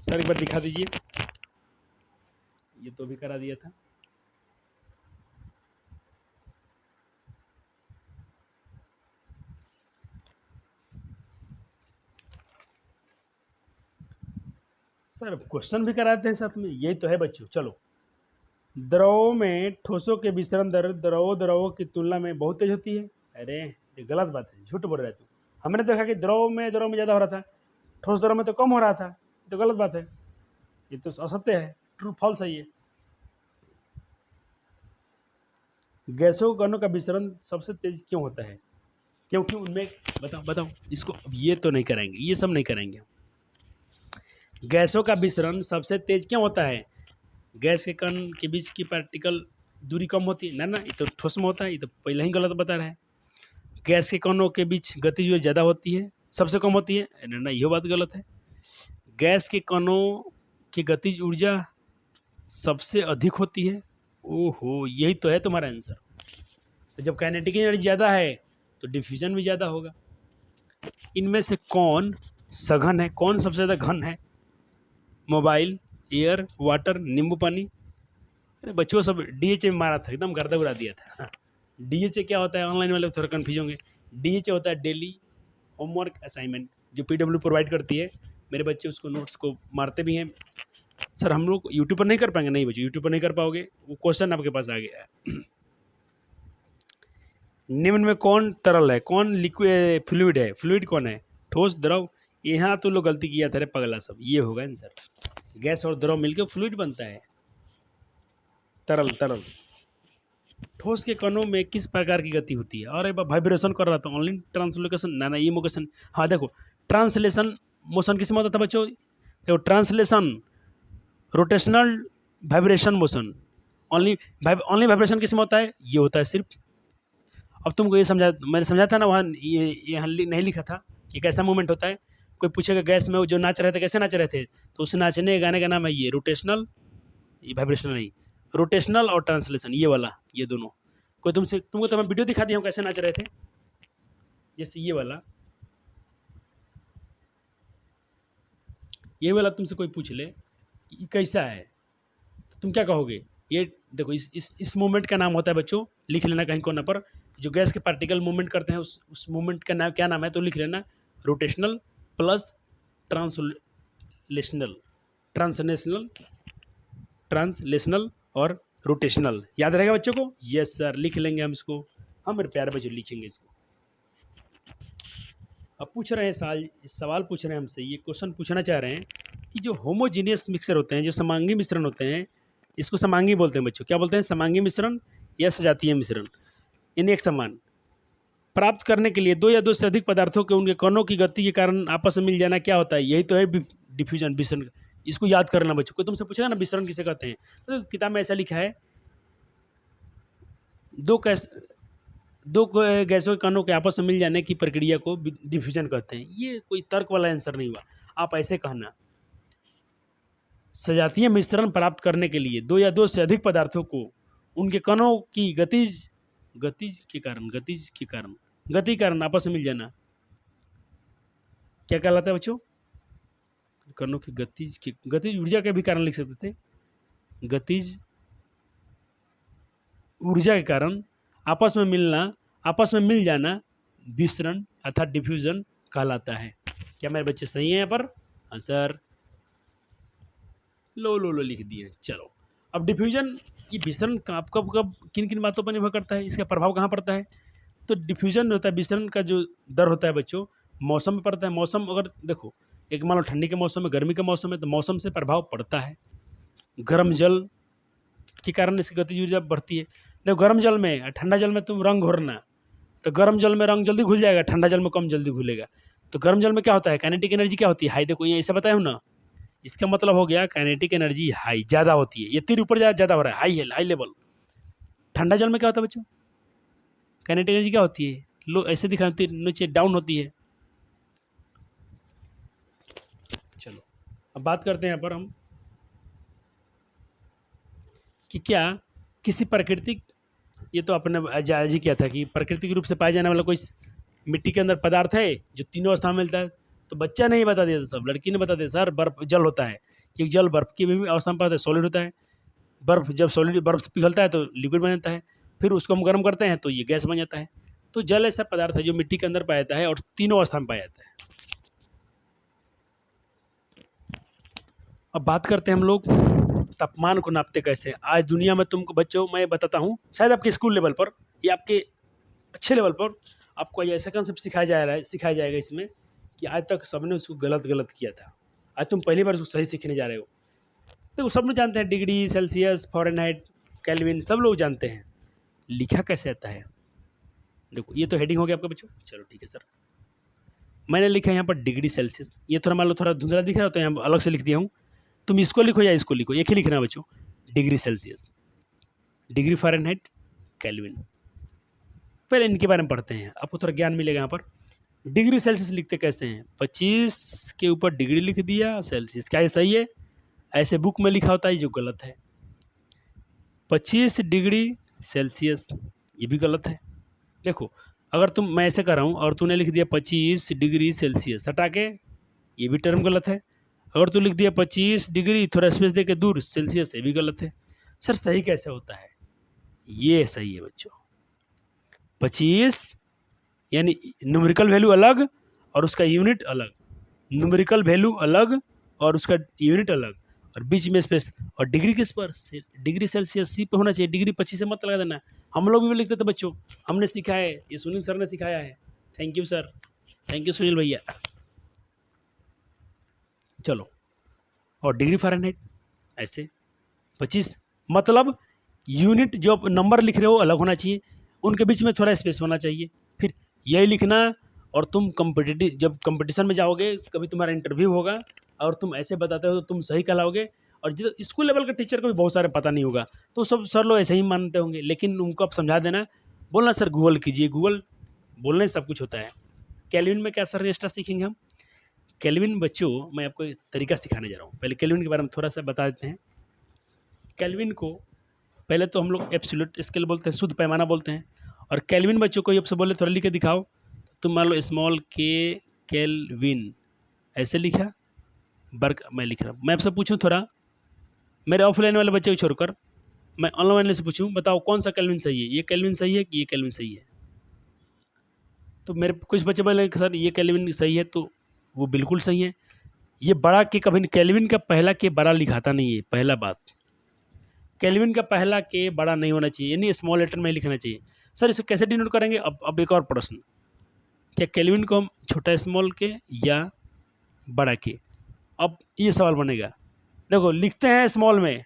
सर एक बार दिखा दीजिए, ये तो भी करा दिया था। सर क्वेश्चन भी कराते हैं साथ में, यही तो है बच्चों। चलो, द्रव में ठोसों के विसरण दर द्रव की तुलना में बहुत तेज होती है। अरे ये गलत बात है, झूठ बोल रहा है तू। हमने देखा कि द्रव में ज़्यादा हो रहा था, ठोस द्रव में तो कम हो रहा था, तो गलत बात है, ये तो असत्य है, ट्रू फॉल्स है ये। गैसों कणों का विसरण सबसे तेज क्यों होता है? क्योंकि उनमें, बताओ बताओ इसको, अब ये तो नहीं करेंगे, ये सब नहीं करेंगे। गैसों का विसरण सबसे तेज क्यों होता है? गैस के कण के बीच की पार्टिकल दूरी कम होती है ना, ना ये तो ठोस में होता है, ये तो पहले ही गलत बता रहा है। गैस के कणों के बीच गति जो ज़्यादा होती है, सबसे कम होती है, ना ना ये बात गलत है। गैस के कणों की गतिज ऊर्जा सबसे अधिक होती है। ओहो, यही तो है तुम्हारा आंसर। तो जब काइनेटिक एनर्जी ज़्यादा है तो डिफ्यूजन भी ज़्यादा होगा। इनमें से कौन सघन है, कौन सबसे ज़्यादा घन है? मोबाइल, एयर, वाटर, नींबू पानी? अरे बच्चों सब डीएचए में मारा था, एकदम गर्दा उड़ा दिया था। डीएचए क्या होता है, ऑनलाइन वाले थोड़ा कन्फ्यूज होंगे। डीएचए होता है डेली होमवर्क असाइनमेंट, जो पीडब्ल्यू प्रोवाइड करती है। मेरे बच्चे उसको नोट्स को मारते भी हैं। सर हम लोग यूट्यूब पर नहीं कर पाएंगे, नहीं बच्चे यूट्यूब पर नहीं कर पाओगे, वो क्वेश्चन आपके पास आ गया है। निम्न में कौन तरल है, कौन लिक्विड फ्लूइड है? फ्लूइड कौन है, ठोस, द्रव? यहाँ तो लोग गलती किया था रे पगला सब, ये होगा आंसर। गैस और द्रव मिलकर फ्लूइड बनता है, तरल तरल। ठोस के कणों में किस प्रकार की गति होती है? और एक बार वाइब्रेशन कर रहा था, ऑनलाइन ट्रांसलोकेशन, ना ना ये मोशन, हाँ देखो ट्रांसलेशन मोशन किस में होता था बच्चों? देखो translation, rotational vibration motion, only vibration किस में होता है? ये होता है सिर्फ। अब तुमको ये मैंने समझा था ना, वहाँ ये यहाँ नहीं लिखा था कि कैसा मूवमेंट होता है। कोई पूछेगा गैस में वो जो नाच रहे थे कैसे नाच रहे थे, तो उस नाचने गाने का नाम है ये रोटेशनल, ये वाइब्रेशनल नहीं, रोटेशनल और ट्रांसलेशन, ये वाला, ये दोनों। कोई तुमको तो मैं वीडियो दिखा दिया हूँ कैसे नाच रहे थे, जैसे ये वाला तुमसे कोई पूछ ले कि कैसा है, तो तुम क्या कहोगे? ये देखो इस मूवमेंट का नाम होता है बच्चों, लिख लेना कहीं कोना पर, जो गैस के पार्टिकल मूवमेंट करते हैं उस मूवमेंट का नाम क्या नाम है, तो लिख लेना rotational plus translational, translational, translational और रोटेशनल। याद रहेगा बच्चों को? यस सर, लिख लेंगे हम इसको, हम मेरे प्यारे बच्चों लिखेंगे इसको। अब पूछ रहे हैं सवाल पूछ रहे हैं हमसे, ये क्वेश्चन पूछना चाह रहे हैं कि जो होमोजीनियस मिक्सर होते हैं, जो समांगी मिश्रण होते हैं, इसको समांगी बोलते हैं बच्चों, क्या बोलते हैं? समांगी मिश्रण या सजातीय मिश्रण। इन एक समान प्राप्त करने के लिए दो या दो से अधिक पदार्थों के उनके कणों की गति के कारण आपस में मिल जाना क्या होता है? यही तो है डिफ्यूजन, विसरण। इसको याद करना बच्चों। कोई तुमसे पूछेगा ना विसरण किसे कहते हैं, तो किताब में ऐसा लिखा है, दो गैसों के कणों के आपस में मिल जाने की प्रक्रिया को डिफ्यूजन कहते हैं। ये कोई तर्क वाला आंसर नहीं हुआ, आप ऐसे कहना सजातीय मिश्रण प्राप्त करने के लिए दो या दो से अधिक पदार्थों को उनके कणों की गति के कारण आपस में मिल जाना क्या कहलाता है बच्चों? कणों की गतिज ऊर्जा के भी कारण लिख सकते थे, गतिज ऊर्जा के कारण आपस में मिल जाना विसरण अर्थात डिफ्यूजन कहलाता है। क्या मेरे बच्चे सही हैं यहाँ पर? हाँ सर, लो लिख दिए। चलो अब डिफ्यूजन, ये विसरण कब कब कब किन किन बातों पर निर्भर करता है, इसका प्रभाव कहाँ पड़ता है? तो डिफ्यूजन होता है, विसरण का जो दर होता है बच्चों, मौसम में पड़ता है। मौसम अगर देखो, एक मान लो ठंडी के मौसम में, गर्मी का मौसम है, तो मौसम से प्रभाव पड़ता है। गर्म जल के कारण इसकी गतिज ऊर्जा बढ़ती है। देखो गर्म जल में, ठंडा जल में तुम रंग घोरना, तो गर्म जल में रंग जल्दी घुल जाएगा, ठंडा जल में कम जल्दी घुलेगा। तो गर्म जल में क्या होता है, काइनेटिक एनर्जी क्या होती है, हाई। देखो ये ऐसा बताया हूँ ना, इसका मतलब हो गया काइनेटिक एनर्जी हाई, ज़्यादा होती है। ये तीर ऊपर ज़्यादा हो रहा है, हाई है, हाई लेवल। ठंडा जल में क्या होता है बच्चों, काइनेटिक एनर्जी क्या होती है, लो, ऐसे दिखाती है, नीचे डाउन होती है। चलो अब बात करते हैं यहाँ पर हम कि क्या किसी प्राकृतिक, ये तो अपने जायज ही किया था कि प्राकृतिक रूप से पाए जाने वाला कोई मिट्टी के अंदर पदार्थ है जो तीनों अवस्था में मिलता है। तो बच्चा नहीं बता दिया था, सब लड़की ने बता दिया सर बर्फ जल होता है, क्योंकि जल बर्फ की भी अवस्था में पाता है, सॉलिड होता है। बर्फ जब सॉलिड, बर्फ से पिघलता है तो लिक्विड बन जाता है, फिर उसको हम गर्म करते हैं तो ये गैस बन जाता है। तो जल ऐसा पदार्थ है जो मिट्टी के अंदर पाया जाता है और तीनों अवस्था में पाया जाता है। अब बात करते हैं हम लोग तापमान को नापते कैसे। आज दुनिया में तुमको बच्चों मैं बताता हूँ, शायद आपके स्कूल लेवल पर या आपके अच्छे लेवल पर आपको ऐसा कंसेप्ट सिखाया जाएगा इसमें कि आज तक सबने उसको गलत किया था, आज तुम पहली बार उसको सही सीखने जा रहे हो। देखो सब लोग जानते हैं डिग्री, सेल्सियस, फ़ारेनहाइट, केल्विन, सब लोग जानते हैं, लिखा कैसे आता है। देखो ये तो हेडिंग हो गया आपका बच्चों, चलो ठीक है सर। मैंने लिखा है यहाँ पर डिग्री सेल्सियस, ये थोड़ा मान लो थोड़ा धुंधला दिख रहा है तो यहाँ अलग से लिख दिया हूँ। तुम इसको लिखो या इसको लिखो, एक ही लिखना बच्चों, degree Celsius, degree Fahrenheit, kelvin. पहले इनके बारे में पढ़ते हैं, आपको थोड़ा ज्ञान मिलेगा यहाँ पर। डिग्री सेल्सियस लिखते कैसे हैं, 25 के ऊपर डिग्री लिख दिया सेल्सियस, क्या ये सही है? ऐसे बुक में लिखा होता है जो गलत है। 25 डिग्री सेल्सियस ये भी गलत है। देखो अगर तुम, मैं ऐसे कर रहा हूँ और तूने लिख दिया 25 डिग्री सेल्सियस हटा के, ये भी टर्म गलत है। अगर तू लिख दिया 25 डिग्री थोड़ा स्पेस दे के दूर सेल्सियस, ये भी गलत है। सर सही कैसे होता है? ये सही है बच्चों, 25 यानी न्यूमेरिकल वैल्यू अलग और उसका यूनिट अलग, न्यूमेरिकल वैल्यू अलग और उसका यूनिट अलग, और बीच में स्पेस। और डिग्री किस पर, डिग्री सेल्सियस सी पे होना चाहिए, डिग्री 25 से मत लगा देना। हम लोग भी लिखते थे बच्चों, हमने सीखा है, ये सुनील सर ने सिखाया है। Thank you sir, thank you Sunil भैया। चलो, और डिग्री फ़ारेनहाइट ऐसे 25, मतलब यूनिट जो आप नंबर लिख रहे हो अलग होना चाहिए, उनके बीच में थोड़ा स्पेस होना चाहिए। फिर यही लिखना, और तुम कॉम्पिटिटिव जब कंपटीशन में जाओगे, कभी तुम्हारा इंटरव्यू होगा और तुम ऐसे बताते हो तो तुम सही कहलाओगे। और जो स्कूल लेवल के टीचर को भी बहुत सारे पता नहीं होगा, तो सब सर लोग ऐसे ही मानते होंगे, लेकिन उनको आप समझा देना, बोलना सर गूगल कीजिए, गूगल बोलने से सब कुछ होता है। केल्विन में क्या सर एक्स्ट्रा सीखेंगे हम? केल्विन बच्चों मैं आपको एक तरीका सिखाने जा रहा हूँ। पहले केल्विन के बारे में थोड़ा सा बता देते हैं। केल्विन को पहले तो हम लोग एब्सोल्यूट स्केल बोलते हैं, शुद्ध पैमाना बोलते हैं। और केल्विन बच्चों को आपसे बोले थोड़ा लिख के दिखाओ, तुम मान लो स्मॉल के केल्विन ऐसे लिखा, वर्ग मैं लिख रहा हूँ। मैं आपसे पूछूं थोड़ा, मेरे ऑफलाइन वाले बच्चे को छोड़कर मैं ऑनलाइन वाले से पूछूं, बताओ कौन सा केल्विन सही है, ये केल्विन सही है कि ये केल्विन सही है? तो मेरे कुछ बच्चे बोले सर ये केल्विन सही है, तो वो बिल्कुल सही है। ये बड़ा के कभी केल्विन का पहला के बड़ा लिखाता नहीं है, पहला बात। केल्विन का पहला के बड़ा नहीं होना चाहिए, यानी स्मॉल लेटर में लिखना चाहिए। सर इसको कैसे डिनोट करेंगे? अब एक और प्रश्न, क्या केल्विन को हम छोटा स्मॉल के या बड़ा के? अब ये सवाल बनेगा। देखो लिखते हैं स्मॉल में,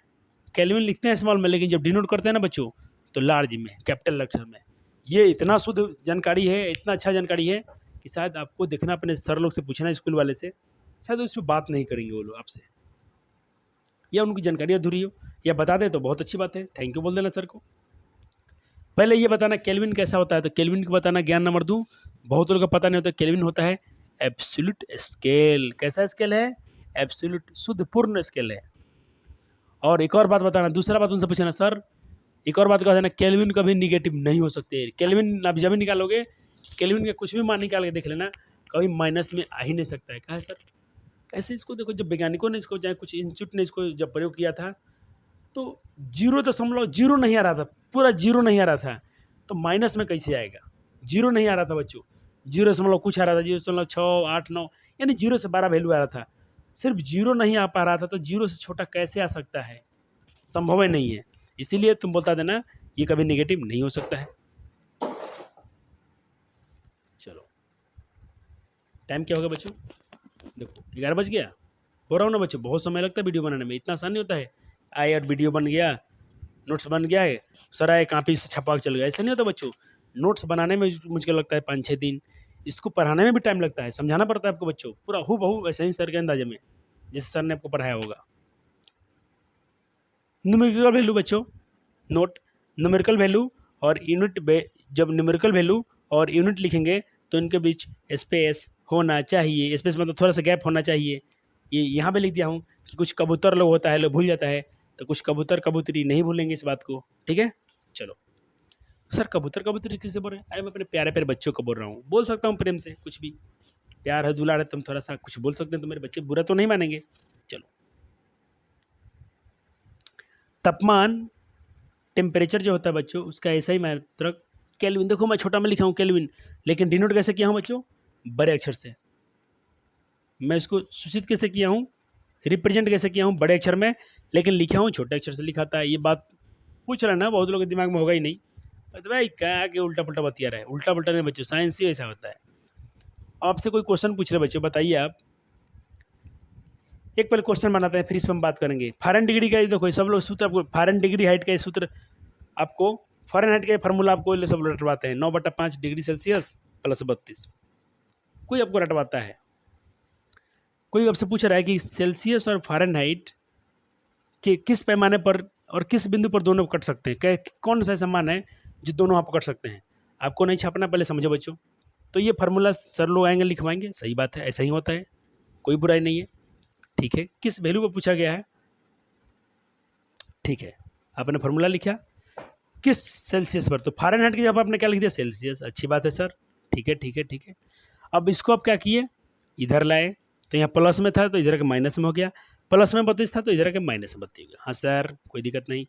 केल्विन लिखते हैं स्मॉल में, लेकिन जब डिनोट करते हैं ना बच्चों, तो लार्ज में, कैपिटल अक्षर में। ये इतना शुद्ध जानकारी है, इतना अच्छा जानकारी है कि शायद आपको देखना, अपने सर लोग से पूछना स्कूल वाले से, शायद उस पर बात नहीं करेंगे वो लोग आपसे, या उनकी जानकारी अधूरी हो, या बता दें तो बहुत अच्छी बात है, थैंक यू बोल देना सर को। पहले ये बताना केल्विन कैसा होता है, तो केल्विन को बताना ज्ञान नंबर 2, बहुत लोगों को पता नहीं होता। केल्विन होता है एब्सोल्यूट स्केल। कैसा स्केल है? एब्सोल्यूट, शुद्ध पूर्ण स्केल है। और एक और बात बताना, दूसरा बात उनसे पूछना, सर एक और बात कह देना, केल्विन कभी निगेटिव नहीं हो सकते। केल्विन आप जब भी निकालोगे, केल्विन के कुछ भी मान निकाल के देख लेना, कभी माइनस में आ ही नहीं सकता है। कहा है सर? कैसे? इसको देखो, जब वैज्ञानिकों ने इसको, चाहे कुछ इंस्टीट्यूट ने इसको जब प्रयोग किया था, तो 0.0 नहीं आ रहा था, पूरा 0 नहीं आ रहा था, तो माइनस में कैसे आएगा? 0 नहीं आ रहा था बच्चों, 0 कुछ आ रहा था, 0.6, 8, 9, यानी 0 से 12 वैल्यू आ रहा था। सिर्फ 0 नहीं आ पा रहा था, तो 0 से छोटा कैसे आ सकता है? संभव ही नहीं है। इसीलिए तुम बोलता देना ये कभी नेगेटिव नहीं हो सकता है। चलो टाइम क्या होगा बच्चों, देखो 11 बज गया। हो रहा हूँ ना बच्चों, बहुत समय लगता है वीडियो बनाने में, इतना आसान नहीं होता है। आए और वीडियो बन गया, नोट्स बन गया है, सर आए कापी से छपा के चल गया, ऐसा नहीं होता बच्चों। नोट्स बनाने में मुझको लगता है 5-6 दिन, इसको पढ़ाने में भी टाइम लगता है, समझाना पड़ता है आपको बच्चों, पूरा हूबहू वैसे ही सर के अंदाजे में जैसे सर ने आपको पढ़ाया होगा। न्यूमेरिकल वैल्यू बच्चों, नोट न्यूमेरिकल वैल्यू और यूनिट, जब न्यूमेरिकल वैल्यू और यूनिट लिखेंगे तो इनके बीच स्पेस होना चाहिए। स्पेस मतलब थोड़ा सा गैप होना चाहिए। ये यहाँ पे लिख दिया हूँ कि कुछ कबूतर लोग होता है, लोग भूल जाता है, तो कुछ कबूतर कबूतरी नहीं भूलेंगे इस बात को, ठीक है। चलो सर कबूतर कबूतरी किससे बोल रहे हैं, अरे मैं अपने प्यारे प्यारे बच्चों को बोल रहा हूँ, बोल सकता हूँ प्रेम से, कुछ भी प्यार है दुलार है, तुम थोड़ा सा कुछ बोल सकते हैं तो मेरे बच्चे बुरा तो नहीं मानेंगे। चलो तापमान टेम्परेचर जो होता है बच्चों उसका ऐसा ही मात्रक केल्विन, देखो मैं छोटा में लिखा हूँ केल्विन, लेकिन डिनोट कैसे किया हूँ बच्चों, बड़े अक्षर से। मैं इसको सूचित कैसे किया हूँ, रिप्रेजेंट कैसे किया हूँ, बड़े अक्षर में, लेकिन लिखा हूँ छोटे अक्षर से लिखा था। ये बात पूछ रहा ना, बहुत लोगों के दिमाग में होगा ही नहीं, तो भाई क्या के उल्टा पुल्टा बतिया रहा है, उल्टा पुल्टा नहीं बच्चों, साइंस ही ऐसा होता है। आपसे कोई क्वेश्चन पूछ रहे बच्चों, बताइए आप, एक पहले क्वेश्चन बनाते हैं फिर इस पर हम बात करेंगे। फॉरेन डिग्री का देखो सब लोग सूत्र, आपको फॉरेन डिग्री हाइट का सूत्र, आपको फॉरेन हाइट का फार्मूला आपको सब लोग रटवाते हैं, 9/5 डिग्री सेल्सियस प्लस 32, कोई आपको रटवाता है। कोई आपसे पूछ रहा है कि सेल्सियस और फ़ारेनहाइट के किस पैमाने पर और किस बिंदु पर दोनों कट सकते हैं, क्या कौन सा ऐसा मान है जो दोनों आप कट सकते हैं। आपको नहीं छापना, पहले समझो बच्चों। तो ये फार्मूला सर लोग आएंगे लिखवाएंगे, सही बात है, ऐसा ही होता है, कोई बुराई नहीं है, ठीक है। किस वैल्यू पर पूछा गया है, ठीक है, आपने फार्मूला लिखा किस सेल्सियस पर, तो फ़ारेनहाइट की जब आपने क्या लिख दिया, सेल्सियस, अच्छी बात है सर, ठीक है ठीक है ठीक है। अब इसको आप क्या किए, इधर लाए, तो यहाँ प्लस में था तो इधर के माइनस में हो गया, प्लस में 32 था तो इधर के माइनस में 32 हो गया। हाँ सर कोई दिक्कत नहीं।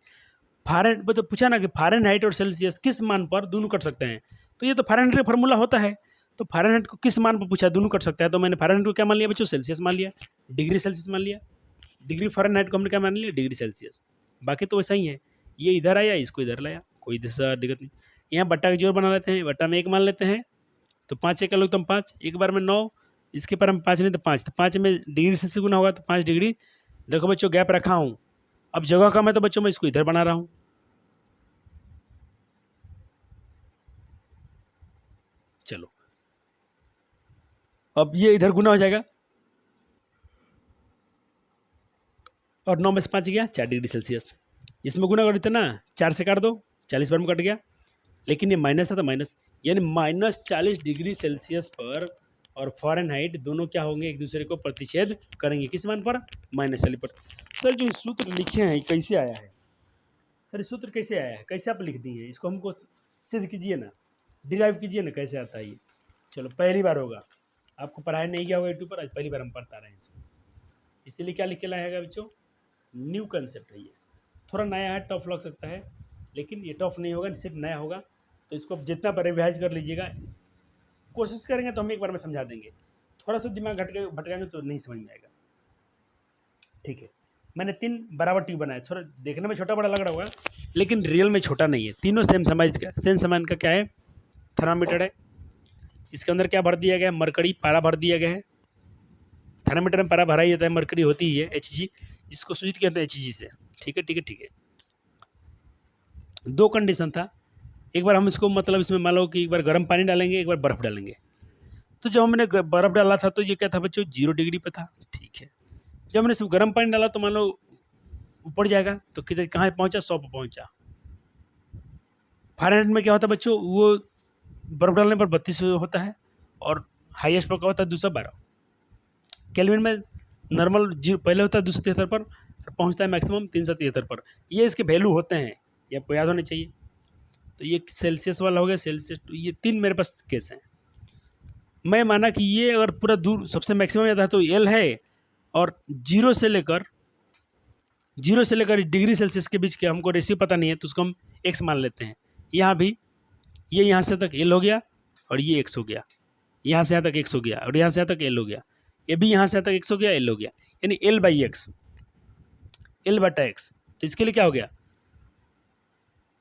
फ़ारेन तो पूछा ना कि फ़ारेनहाइट और सेल्सियस किस मान पर दोनों कट सकते हैं, तो ये तो फ़ारेनहाइट का फार्मूला होता है। तो फ़ारेनहाइट को किस मान पर पूछा, दोनों कट सकता है, तो मैंने फ़ारेनहाइट को क्या मान लिया बच्चों, सेल्सियस मान लिया, डिग्री सेल्सियस मान लिया, डिग्री फ़ारेनहाइट को हमने क्या मान लिया, डिग्री सेल्सियस। बाकी तो वैसा ही है, ये इधर आया इसको इधर लाया, कोई दिक्कत नहीं। यहाँ बट्टा का जोड़ बना लेते हैं, बट्टा में 1 मान लेते हैं, तो 5 एक लोग तो 5, एक बार में 9, इसके पर हम 5 नहीं तो 5, तो 5 में डिग्री से गुना होगा तो 5 डिग्री। देखो बच्चों गैप रखा हूँ, अब जगह कम है तो बच्चों मैं इसको इधर बना रहा हूँ। चलो अब ये इधर गुना हो जाएगा, और 9 में से 5 गया 4 डिग्री सेल्सियस, इसमें गुना कर देते ना, 4 से काट दो, 40 बार में कट गया, लेकिन ये माइनस था तो माइनस, यानी -40 डिग्री सेल्सियस पर और फ़ारेनहाइट दोनों क्या होंगे, एक दूसरे को प्रतिच्छेद करेंगे, किस मान पर, -40 पर। सर जो सूत्र लिखे हैं कैसे आया है, सर ये सूत्र कैसे आया है, कैसे आप लिख दिए, इसको हमको सिद्ध कीजिए ना, डिराइव कीजिए ना, कैसे आता है ये। चलो पहली बार होगा, आपको पढ़ाया नहीं गया होगा यूट्यूब पर, आज पहली बार हम पढ़ता रहे हैं, इसीलिए क्या लिख के लाएगा बच्चों, न्यू कंसेप्ट है ये, थोड़ा नया है, टफ लग सकता है, लेकिन ये टफ नहीं होगा, सिर्फ नया होगा। तो इसको जितना पर रिवाइज कर लीजिएगा, कोशिश करेंगे तो हम एक बार में समझा देंगे, थोड़ा सा दिमाग भटकाएंगे तो नहीं समझ में आएगा, ठीक है। मैंने 3 बराबर ट्यूब बनाए, थोड़ा देखने में छोटा बड़ा लग रहा होगा, लेकिन रियल में छोटा नहीं है, तीनों सेम सामान का क्या है, थर्मामीटर है, इसके अंदर क्या भर दिया गया है, मरकरी पारा भर दिया गया है, थर्मामीटर में पारा भरा ही जाता है, मरकरी होती ही है Hg, जिसको सूचित किया जाता है Hg से, ठीक है ठीक है ठीक है। 2 कंडीशन था, एक बार हम इसको मतलब इसमें मान लो कि एक बार गर्म पानी डालेंगे, एक बार बर्फ़ डालेंगे। तो जब हमने बर्फ़ डाला था तो ये क्या था बच्चों, 0 डिग्री पे था, ठीक है। जब हमने सिर्फ गर्म पानी डाला तो मान लो ऊपर जाएगा, तो किधर कहाँ पहुँचा, 100 पर पहुँचा। फ़ारेनहाइट में क्या होता है बच्चों, वो बर्फ़ डालने पर 32 होता है, और हाईएस्ट पर क्या होता है 212। केल्विन में नॉर्मल जी पहले होता है 273 पर, और पहुँचता है मैक्सिमम 373 पर। ये इसके वैल्यू होते हैं, ये आपको याद होने चाहिए। तो ये सेल्सियस वाला हो गया, सेल्सियस, तो ये 3 मेरे पास केस हैं। मैं माना कि ये अगर पूरा दूर सबसे मैक्सिमम जाता है तो एल है, और 0 से लेकर डिग्री सेल्सियस के बीच के हमको रेशियो पता नहीं है, तो उसको हम एक्स मान लेते हैं। यहाँ भी ये यहाँ से तक एल हो गया, और ये एक्स हो गया, यहाँ से यहाँ तक एक्स हो गया, और यहाँ से यहाँ तक एल हो गया, ये भी यहाँ से यहाँ तक एक्स हो गया, एल हो गया, यानी L/X, L/X। तो इसके लिए क्या हो गया,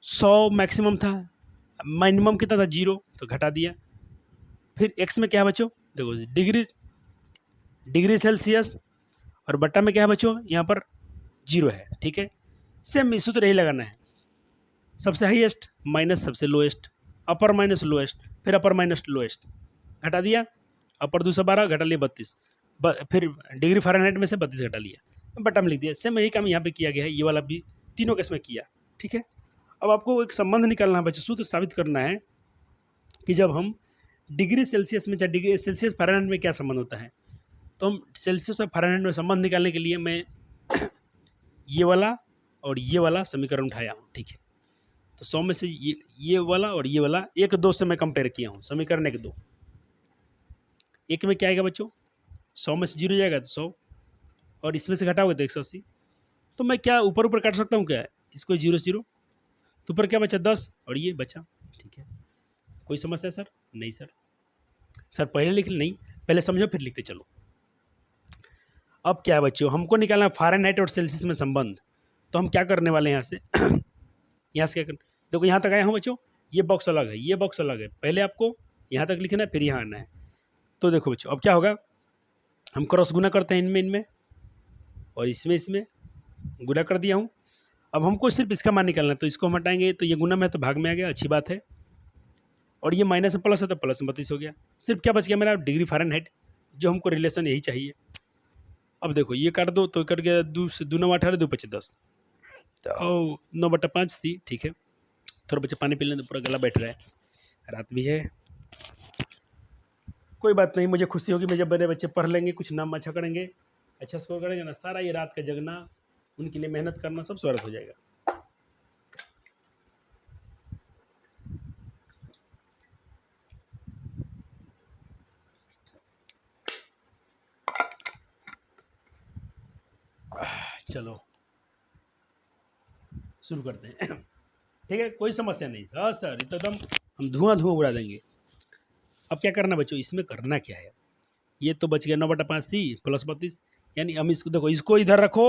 100 मैक्सिमम था, मिनिमम कितना था 0, तो घटा दिया। फिर x में क्या है बच्चों, देखो डिग्री सेल्सियस, और बट्टा में क्या है बच्चों, यहाँ पर 0 है, ठीक है। सेम सूत्र यही लगाना है, सबसे हाईएस्ट माइनस सबसे लोएस्ट, अपर माइनस लोएस्ट, फिर अपर माइनस लोएस्ट, घटा दिया। अपर 212 घटा लिया 32, फिर डिग्री फ़ारेनहाइट में से 32 घटा लिया, बट्टा में लिख दिया। सेम यही काम यहाँ पे किया गया है, ये वाला भी तीनों केस में किया, ठीक है। अब आपको एक संबंध निकालना है बच्चों, सूत्र साबित करना है कि जब हम डिग्री सेल्सियस में, चाहे डिग्री सेल्सियस फ़ारेनहाइट में क्या संबंध होता है, तो हम सेल्सियस और फ़ारेनहाइट में संबंध निकालने के लिए मैं ये वाला और ये वाला समीकरण उठाया हूँ, ठीक है। तो 100 में से ये वाला और ये वाला 1 2 से मैं कंपेयर किया हूँ, समीकरण 1 2। एक में क्या आएगा बच्चों, 100 में से 0 जाएगा तो 100, और इसमें से घटाओगे तो 180। तो मैं क्या ऊपर ऊपर काट सकता हूँ क्या, इसको 0 से 0, तो ऊपर क्या बचा 10 और ये बचा, ठीक है। कोई समस्या सर? नहीं सर पहले लिख नहीं, पहले समझो फिर लिखते चलो। अब क्या है बच्चों, हमको निकालना है फ़ारेनहाइट और सेल्सियस में संबंध। तो हम क्या करने वाले हैं यहाँ से यहाँ से क्या कर, देखो यहाँ तक आया हूँ बच्चों, ये बॉक्स अलग है, ये बॉक्स अलग है, पहले आपको यहाँ तक लिखना है फिर यहाँ आना है। तो देखो बच्चों अब क्या होगा, हम क्रॉस गुना करते हैं इनमें और इसमें गुना कर दिया हूँ। अब हमको सिर्फ इसका मान निकालना है, तो इसको हम हटाएंगे तो ये गुना में तो भाग में आ गया, अच्छी बात है। और ये माइनस में प्लस है तो प्लस में 32 हो गया। सिर्फ क्या बच गया मेरा, डिग्री फ़ारेनहाइट, जो हमको रिलेशन यही चाहिए। अब देखो ये काट दो तो कर गया 2 से 2 9 18 2 5 10 और 9/5 थी, ठीक है। थोड़ा बच्चे पानी पी लें तो पूरा गला बैठ रहा है, रात भी है। कोई बात नहीं, मुझे खुशी होगी मैं जब मेरे बच्चे पढ़ लेंगे, कुछ नाम अच्छा करेंगे, अच्छा स्कोर करेंगे ना, सारा ये रात का जगना, उनके लिए मेहनत करना सब स्वार्थ हो जाएगा। चलो शुरू करते हैं ठीक है, कोई समस्या नहीं सर ये तो एकदम हम धुआं उड़ा देंगे। अब क्या करना बच्चों, इसमें करना क्या है, ये तो बच गया 9/5 सी प्लस 32, यानी हम इसको देखो, इसको इधर रखो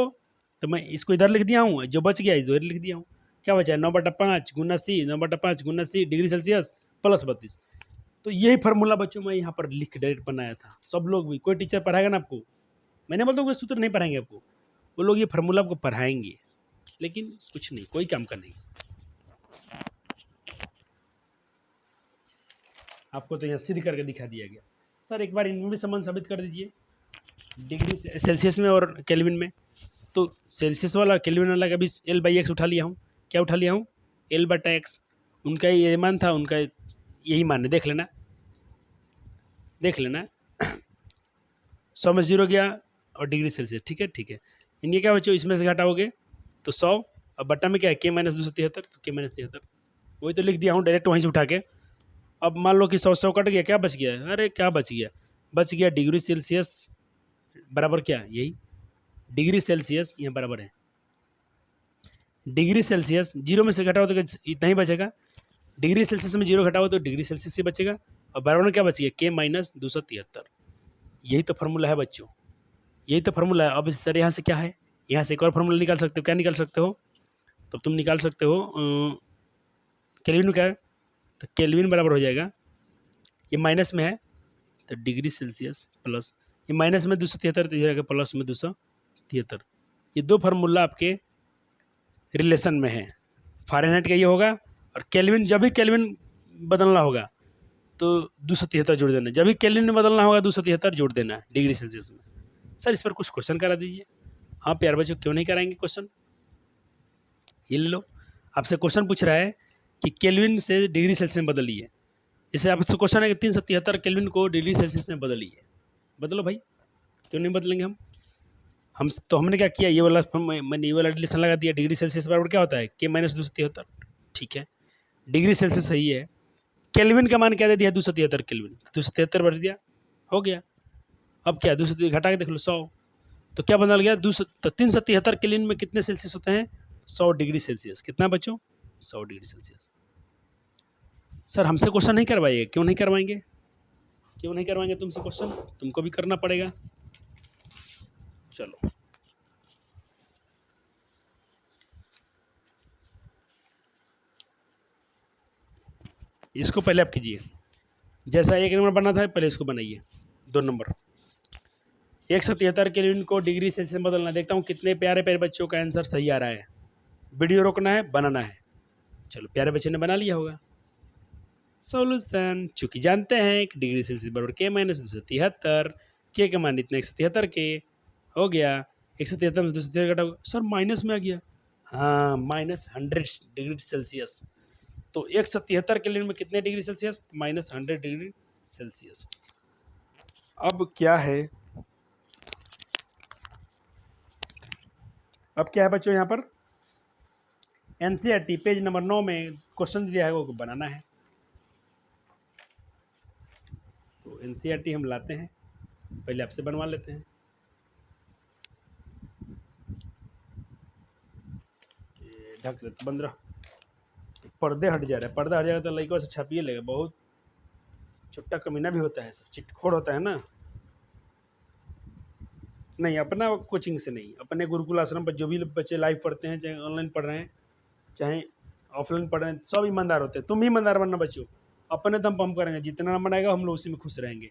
तो मैं इसको इधर लिख दिया हूँ, जो बच गया इधर लिख दिया हूँ। क्या बचा है, 9/5 गुना सी, 9/5 गुना सी डिग्री सेल्सियस प्लस 32। तो यही फार्मूला बच्चों मैं यहाँ पर लिख डायरेक्ट बनाया था। सब लोग भी, कोई टीचर पढ़ाएगा ना आपको, मैंने बोलता हूँ कोई सूत्र नहीं पढ़ाएंगे आपको, वो लोग ये फार्मूला आपको पढ़ाएंगे, लेकिन कुछ नहीं, कोई काम का नहीं। आपको तो यहाँ सिद्ध करके दिखा दिया गया। सर एक बार इनमें भी संबंध साबित कर दीजिए, डिग्री सेल्सियस में और केल्विन में। तो सेल्सियस वाला केल्विन वाला का भी L/X उठा लिया हूँ। क्या उठा लिया हूँ, L/X। उनका ये मान था, उनका यही मान है, देख लेना 100 में 0 गया और डिग्री सेल्सियस, ठीक है। इनके क्या बच्चों, इसमें से घटाओगे तो 100, अब बट्टा में क्या है K-273, तो K-73 वही तो लिख दिया हूँ डायरेक्ट वहीं से उठा के। अब मान लो कि 100 कट गया, क्या बच गया, अरे क्या बच गया डिग्री सेल्सियस बराबर क्या, यही डिग्री सेल्सियस यहाँ बराबर है डिग्री सेल्सियस। 0 में से घटाओ तो इतना ही बचेगा, डिग्री सेल्सियस में 0 घटाओ तो डिग्री सेल्सियस से बचेगा, और बराबर में क्या बच गया K-273। यही तो फार्मूला है बच्चों, यही तो फार्मूला है। अब सर यहाँ से क्या है, यहाँ से एक और फार्मूला निकाल सकते हो, क्या निकाल सकते हो, तब तुम निकाल सकते हो केल्विन का है, तो केल्विन बराबर हो जाएगा, ये माइनस में है तो डिग्री सेल्सियस प्लस, ये माइनस में 273 तो जाएगा प्लस में 273। ये दो फार्मूला आपके रिलेशन में है, फ़ारेनहाइट का ये होगा, और केल्विन जब भी केल्विन बदलना होगा तो 273 जोड़ देना, जब भी केल्विन में बदलना होगा 273 जोड़ देना डिग्री सेल्सियस में। सर इस पर कुछ क्वेश्चन करा दीजिए। हाँ प्यार बच्चों, क्यों नहीं कराएंगे क्वेश्चन, ये ले लो। आपसे क्वेश्चन पूछ रहा है कि केल्विन से डिग्री सेल्सियस में बदलिए, जैसे आपसे क्वेश्चन है कि 377 केल्विन को डिग्री सेल्सियस में बदलिए, बदलो भाई, क्यों नहीं बदलेंगे हम तो हमने क्या किया, ये वाला मैंने ये वाला रिलेशन लगा दिया, डिग्री सेल्सियस बराबर क्या होता है K-273, ठीक है। डिग्री सेल्सियस सही है, केल्विन का मान क्या दे दिया 273 केल्विन, 273 भर दिया, हो गया। अब क्या 200 घटा के देख लो 100, तो क्या बदल गया 377 केल्विन में कितने सेल्सियस होते हैं, 100 डिग्री सेल्सियस। कितना बच्चों, 100 डिग्री सेल्सियस। सर हमसे क्वेश्चन नहीं करवाइए, क्यों नहीं करवाएंगे, क्यों नहीं करवाएंगे तुमसे क्वेश्चन, तुमको भी करना पड़ेगा। चलो इसको पहले आप कीजिए, जैसा 1 नंबर बना था पहले इसको बनाइए। 2 नंबर 173 केल्विन को डिग्री सेल्सियस में बदलना। देखता हूँ कितने प्यारे प्यारे बच्चों का आंसर सही आ रहा है। वीडियो रोकना है, बनाना है। चलो, प्यारे बच्चे ने बना लिया होगा। सॉल्यूशन, चूंकि जानते हैं कि डिग्री सेल्सियस बराबर के माइनस 273, के मान इतने 173 के हो गया। 173 में 273 घटा, सर माइनस में आ गया। हाँ, -100 डिग्री सेल्सियस। तो 173 केल्विन में कितने डिग्री सेल्सियस? -100 degree Celsius. अब क्या है, अब क्या है बच्चों, यहाँ पर एनसीईआरटी पेज नंबर 9 में क्वेश्चन दिया है, वो बनाना है। तो एनसीईआरटी हम लाते हैं, पहले आपसे बनवा लेते हैं। ये ढक देते, बंद रहा, पर्दे हट जा रहे हैं। पर्दा हट जाएगा तो लड़कों से छापिए लेगा। बहुत छुट्टा कमीना भी होता है, सब चिटखोड़ होता है ना। नहीं, अपना कोचिंग से नहीं, अपने गुरुकुल आश्रम पर जो भी बच्चे लाइव पढ़ते हैं, चाहे ऑनलाइन पढ़ रहे हैं चाहे ऑफलाइन पढ़ रहे हैं, सब ईमानदार होते हैं। तुम भी ईमानदार बनना बच्चों, अपने दम पर हम करेंगे। जितना नंबर आएगा हम लोग उसी में खुश रहेंगे।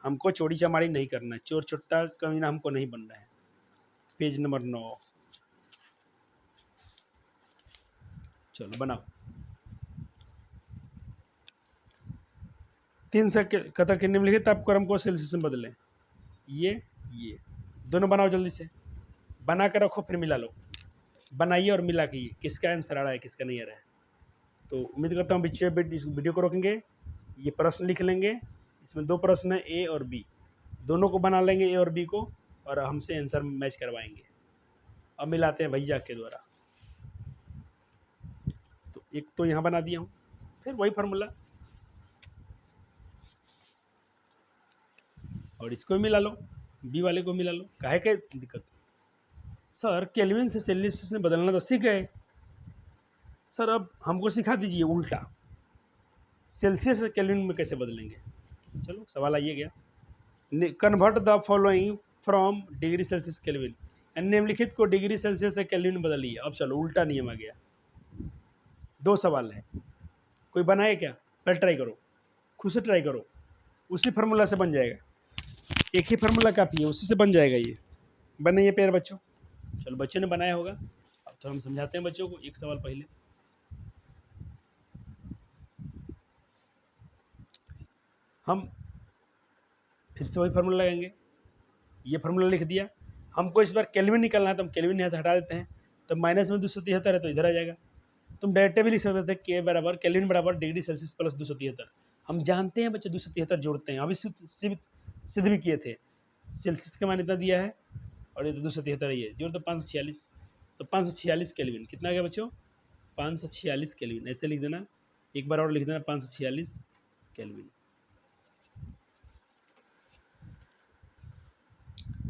हमको चोरी चमारी नहीं करना है, चोर चुट्टा कमीना हमको नहीं बनना है। पेज नंबर 9, चलो बनाओ। 3 से कथा के निम्नलिखित ताप क्रम को सेल्सियस में बदलें। ये दोनों बनाओ जल्दी से, बना कर रखो, फिर मिला लो। बनाइए और मिला कीजिए, किसका आंसर आ रहा है किसका नहीं आ रहा है। तो उम्मीद करता हूँ बच्चे इस वीडियो को रोकेंगे, ये प्रश्न लिख लेंगे। इसमें 2 प्रश्न है, ए और बी, दोनों को बना लेंगे, ए और बी को, और हमसे आंसर मैच करवाएंगे। अब मिलाते हैं भैया के द्वारा। तो एक तो यहाँ बना दिया हूँ, फिर वही फार्मूला, और इसको भी मिला लो, बी वाले को मिला लो। काहे के दिक्कत? सर केल्विन से सेल्सियस में बदलना तो सीख गए सर, अब हमको सिखा दीजिए उल्टा, सेल्सियस से केल्विन में कैसे बदलेंगे। चलो, सवाल आइए गया। Convert the following from degree Celsius kelvin, निम्नलिखित को डिग्री सेल्सियस से केल्विन में बदलिए। अब चलो, उल्टा नियम आ गया। 2 सवाल है, कोई बनाए क्या? पहले ट्राई करो, खुद से ट्राई करो, उसी फार्मूला से बन जाएगा। एक ही फार्मूला काफ़ी है, उसी से बन जाएगा। ये बनाइए प्यारे बच्चों। चलो, बच्चों ने बनाया होगा, अब तो हम समझाते हैं बच्चों को। एक सवाल पहले, हम फिर से वही फार्मूला लगाएंगे। ये फार्मूला लिख दिया। हमको इस बार केल्विन निकालना है, तो हम केल्विन यहाँ से हटा देते हैं। तो माइनस में 273 है, तो इधर आ जाएगा। तुम डायरेक्ट भी लिख सकते थे, के बराबर केल्विन बराबर डिग्री सेल्सियस प्लस 273। हम जानते हैं बच्चे 273 जोड़ते हैं, अभी सिद्ध भी किए थे। सेल्सियस का मान इतना दिया है और ये तो 273 ही है, जोड़ तो 546। तो 546 केल्विन कितना आ गया बच्चों? 546 केल्विन। ऐसे लिख देना, एक बार और लिख देना, 546 केल्विन।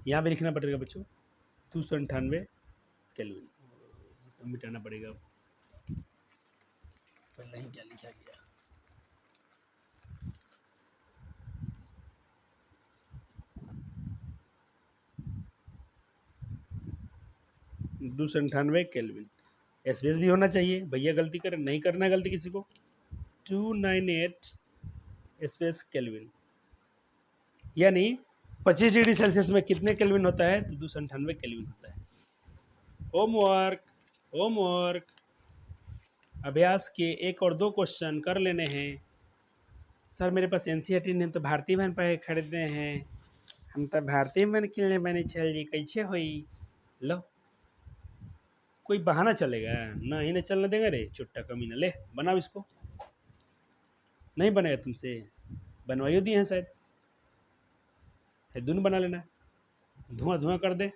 यहाँ भी लिखना पड़ेगा बच्चों 298 केल्विन। तो मिटाना पड़ेगा, पहले ही क्या लिखा गया। दो सौ 98 केल्विन। एसबीएस भी होना चाहिए, भैया गलती करें, नहीं करना है गलती किसी को। 298 स्पेस केल्विन, यानी 25 डिग्री सेल्सियस में कितने केल्विन होता है? तो 298 केल्विन होता है। होमवर्क, होमवर्क, अभ्यास के 1 और 2 क्वेश्चन कर लेने हैं। सर मेरे पास एनसीईआरटी नहीं, तो भारतीय बहन पे खरीदते हैं, हम तो भारतीय बहन किनले बने, चल जी कैसे हुई। लो, कोई बहाना चलेगा? नहीं नहीं चलने देंगे रे, चुट्टा कमीना। ले बनाओ इसको, नहीं बनेगा तुमसे, बनवाइयो दिए हैं शायद, दोनों बना लेना। धुआं धुआं कर दे।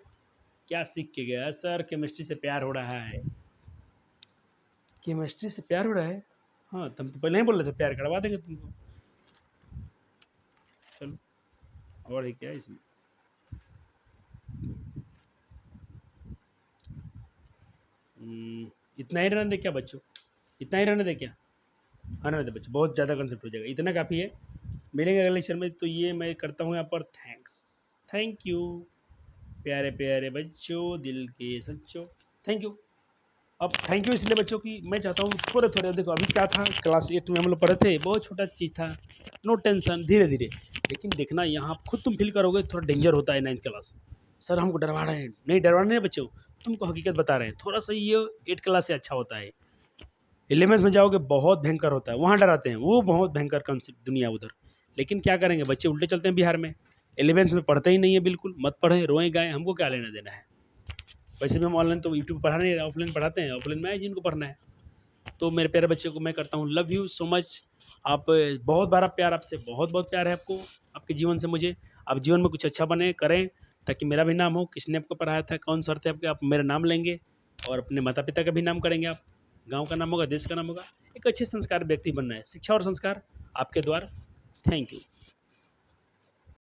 क्या सीख के गया सर? केमिस्ट्री से प्यार हो रहा है। केमिस्ट्री से प्यार हो रहा है? हाँ, तुम तो पहले ही बोल रहे थे, प्यार करवा देंगे तुमको। चलो, और है क्या इसमें? इतना ही रहने दे क्या बच्चों? इतना ही रहने दे क्या? हाँ, रहने दे बच्चों, बहुत ज़्यादा कंसेप्ट हो जाएगा, इतना काफ़ी है। मिलेंगे अगले लेक्चर में। तो ये मैं करता हूँ यहाँ पर थैंक्स, थैंक यू प्यारे प्यारे बच्चों, दिल के सच्चों, थैंक यू। अब थैंक यू इसलिए बच्चों की मैं चाहता हूँ थोड़े थोड़े देखो अभी क्या था क्लास 8 में हम लोग पढ़े थे बहुत छोटा चीज़ था नो टेंशन धीरे धीरे लेकिन देखना यहाँ खुद तुम फील करोगे थोड़ा डेंजर होता है 9th क्लास सर हमको डरवा रहे हैं नहीं डरवा रहे हैं बच्चों तुमको हकीकत बता रहे हैं थोड़ा सा ये 8 क्लास से अच्छा होता है 11th में जाओगे बहुत भयंकर होता है वहाँ डराते हैं वो बहुत भयंकर कंसेप्ट दुनिया उधर लेकिन क्या करेंगे बच्चे उल्टे चलते हैं बिहार में 11th में पढ़ते ही नहीं है बिल्कुल मत पढ़ें रोएं गाएं हमको क्या लेना देना है वैसे भी हम ऑनलाइन तो यूट्यूब पढ़ा नहीं रहे ऑफलाइन पढ़ाते हैं ऑफलाइन में आए जिनको पढ़ना है तो मेरे प्यारे बच्चे को मैं करता हूँ लव यू सो मच आप बहुत बारा प्यार आपसे बहुत बहुत प्यार है आपको आपके जीवन से मुझे आप जीवन में कुछ अच्छा बने करें ताकि मेरा भी नाम हो किसने आपको पढ़ाया था कौन सर थे आपके आप मेरा नाम लेंगे और अपने माता पिता का भी नाम करेंगे आप गांव का नाम होगा देश का नाम होगा एक अच्छे संस्कार व्यक्ति बनना है शिक्षा और संस्कार आपके द्वार थैंक यू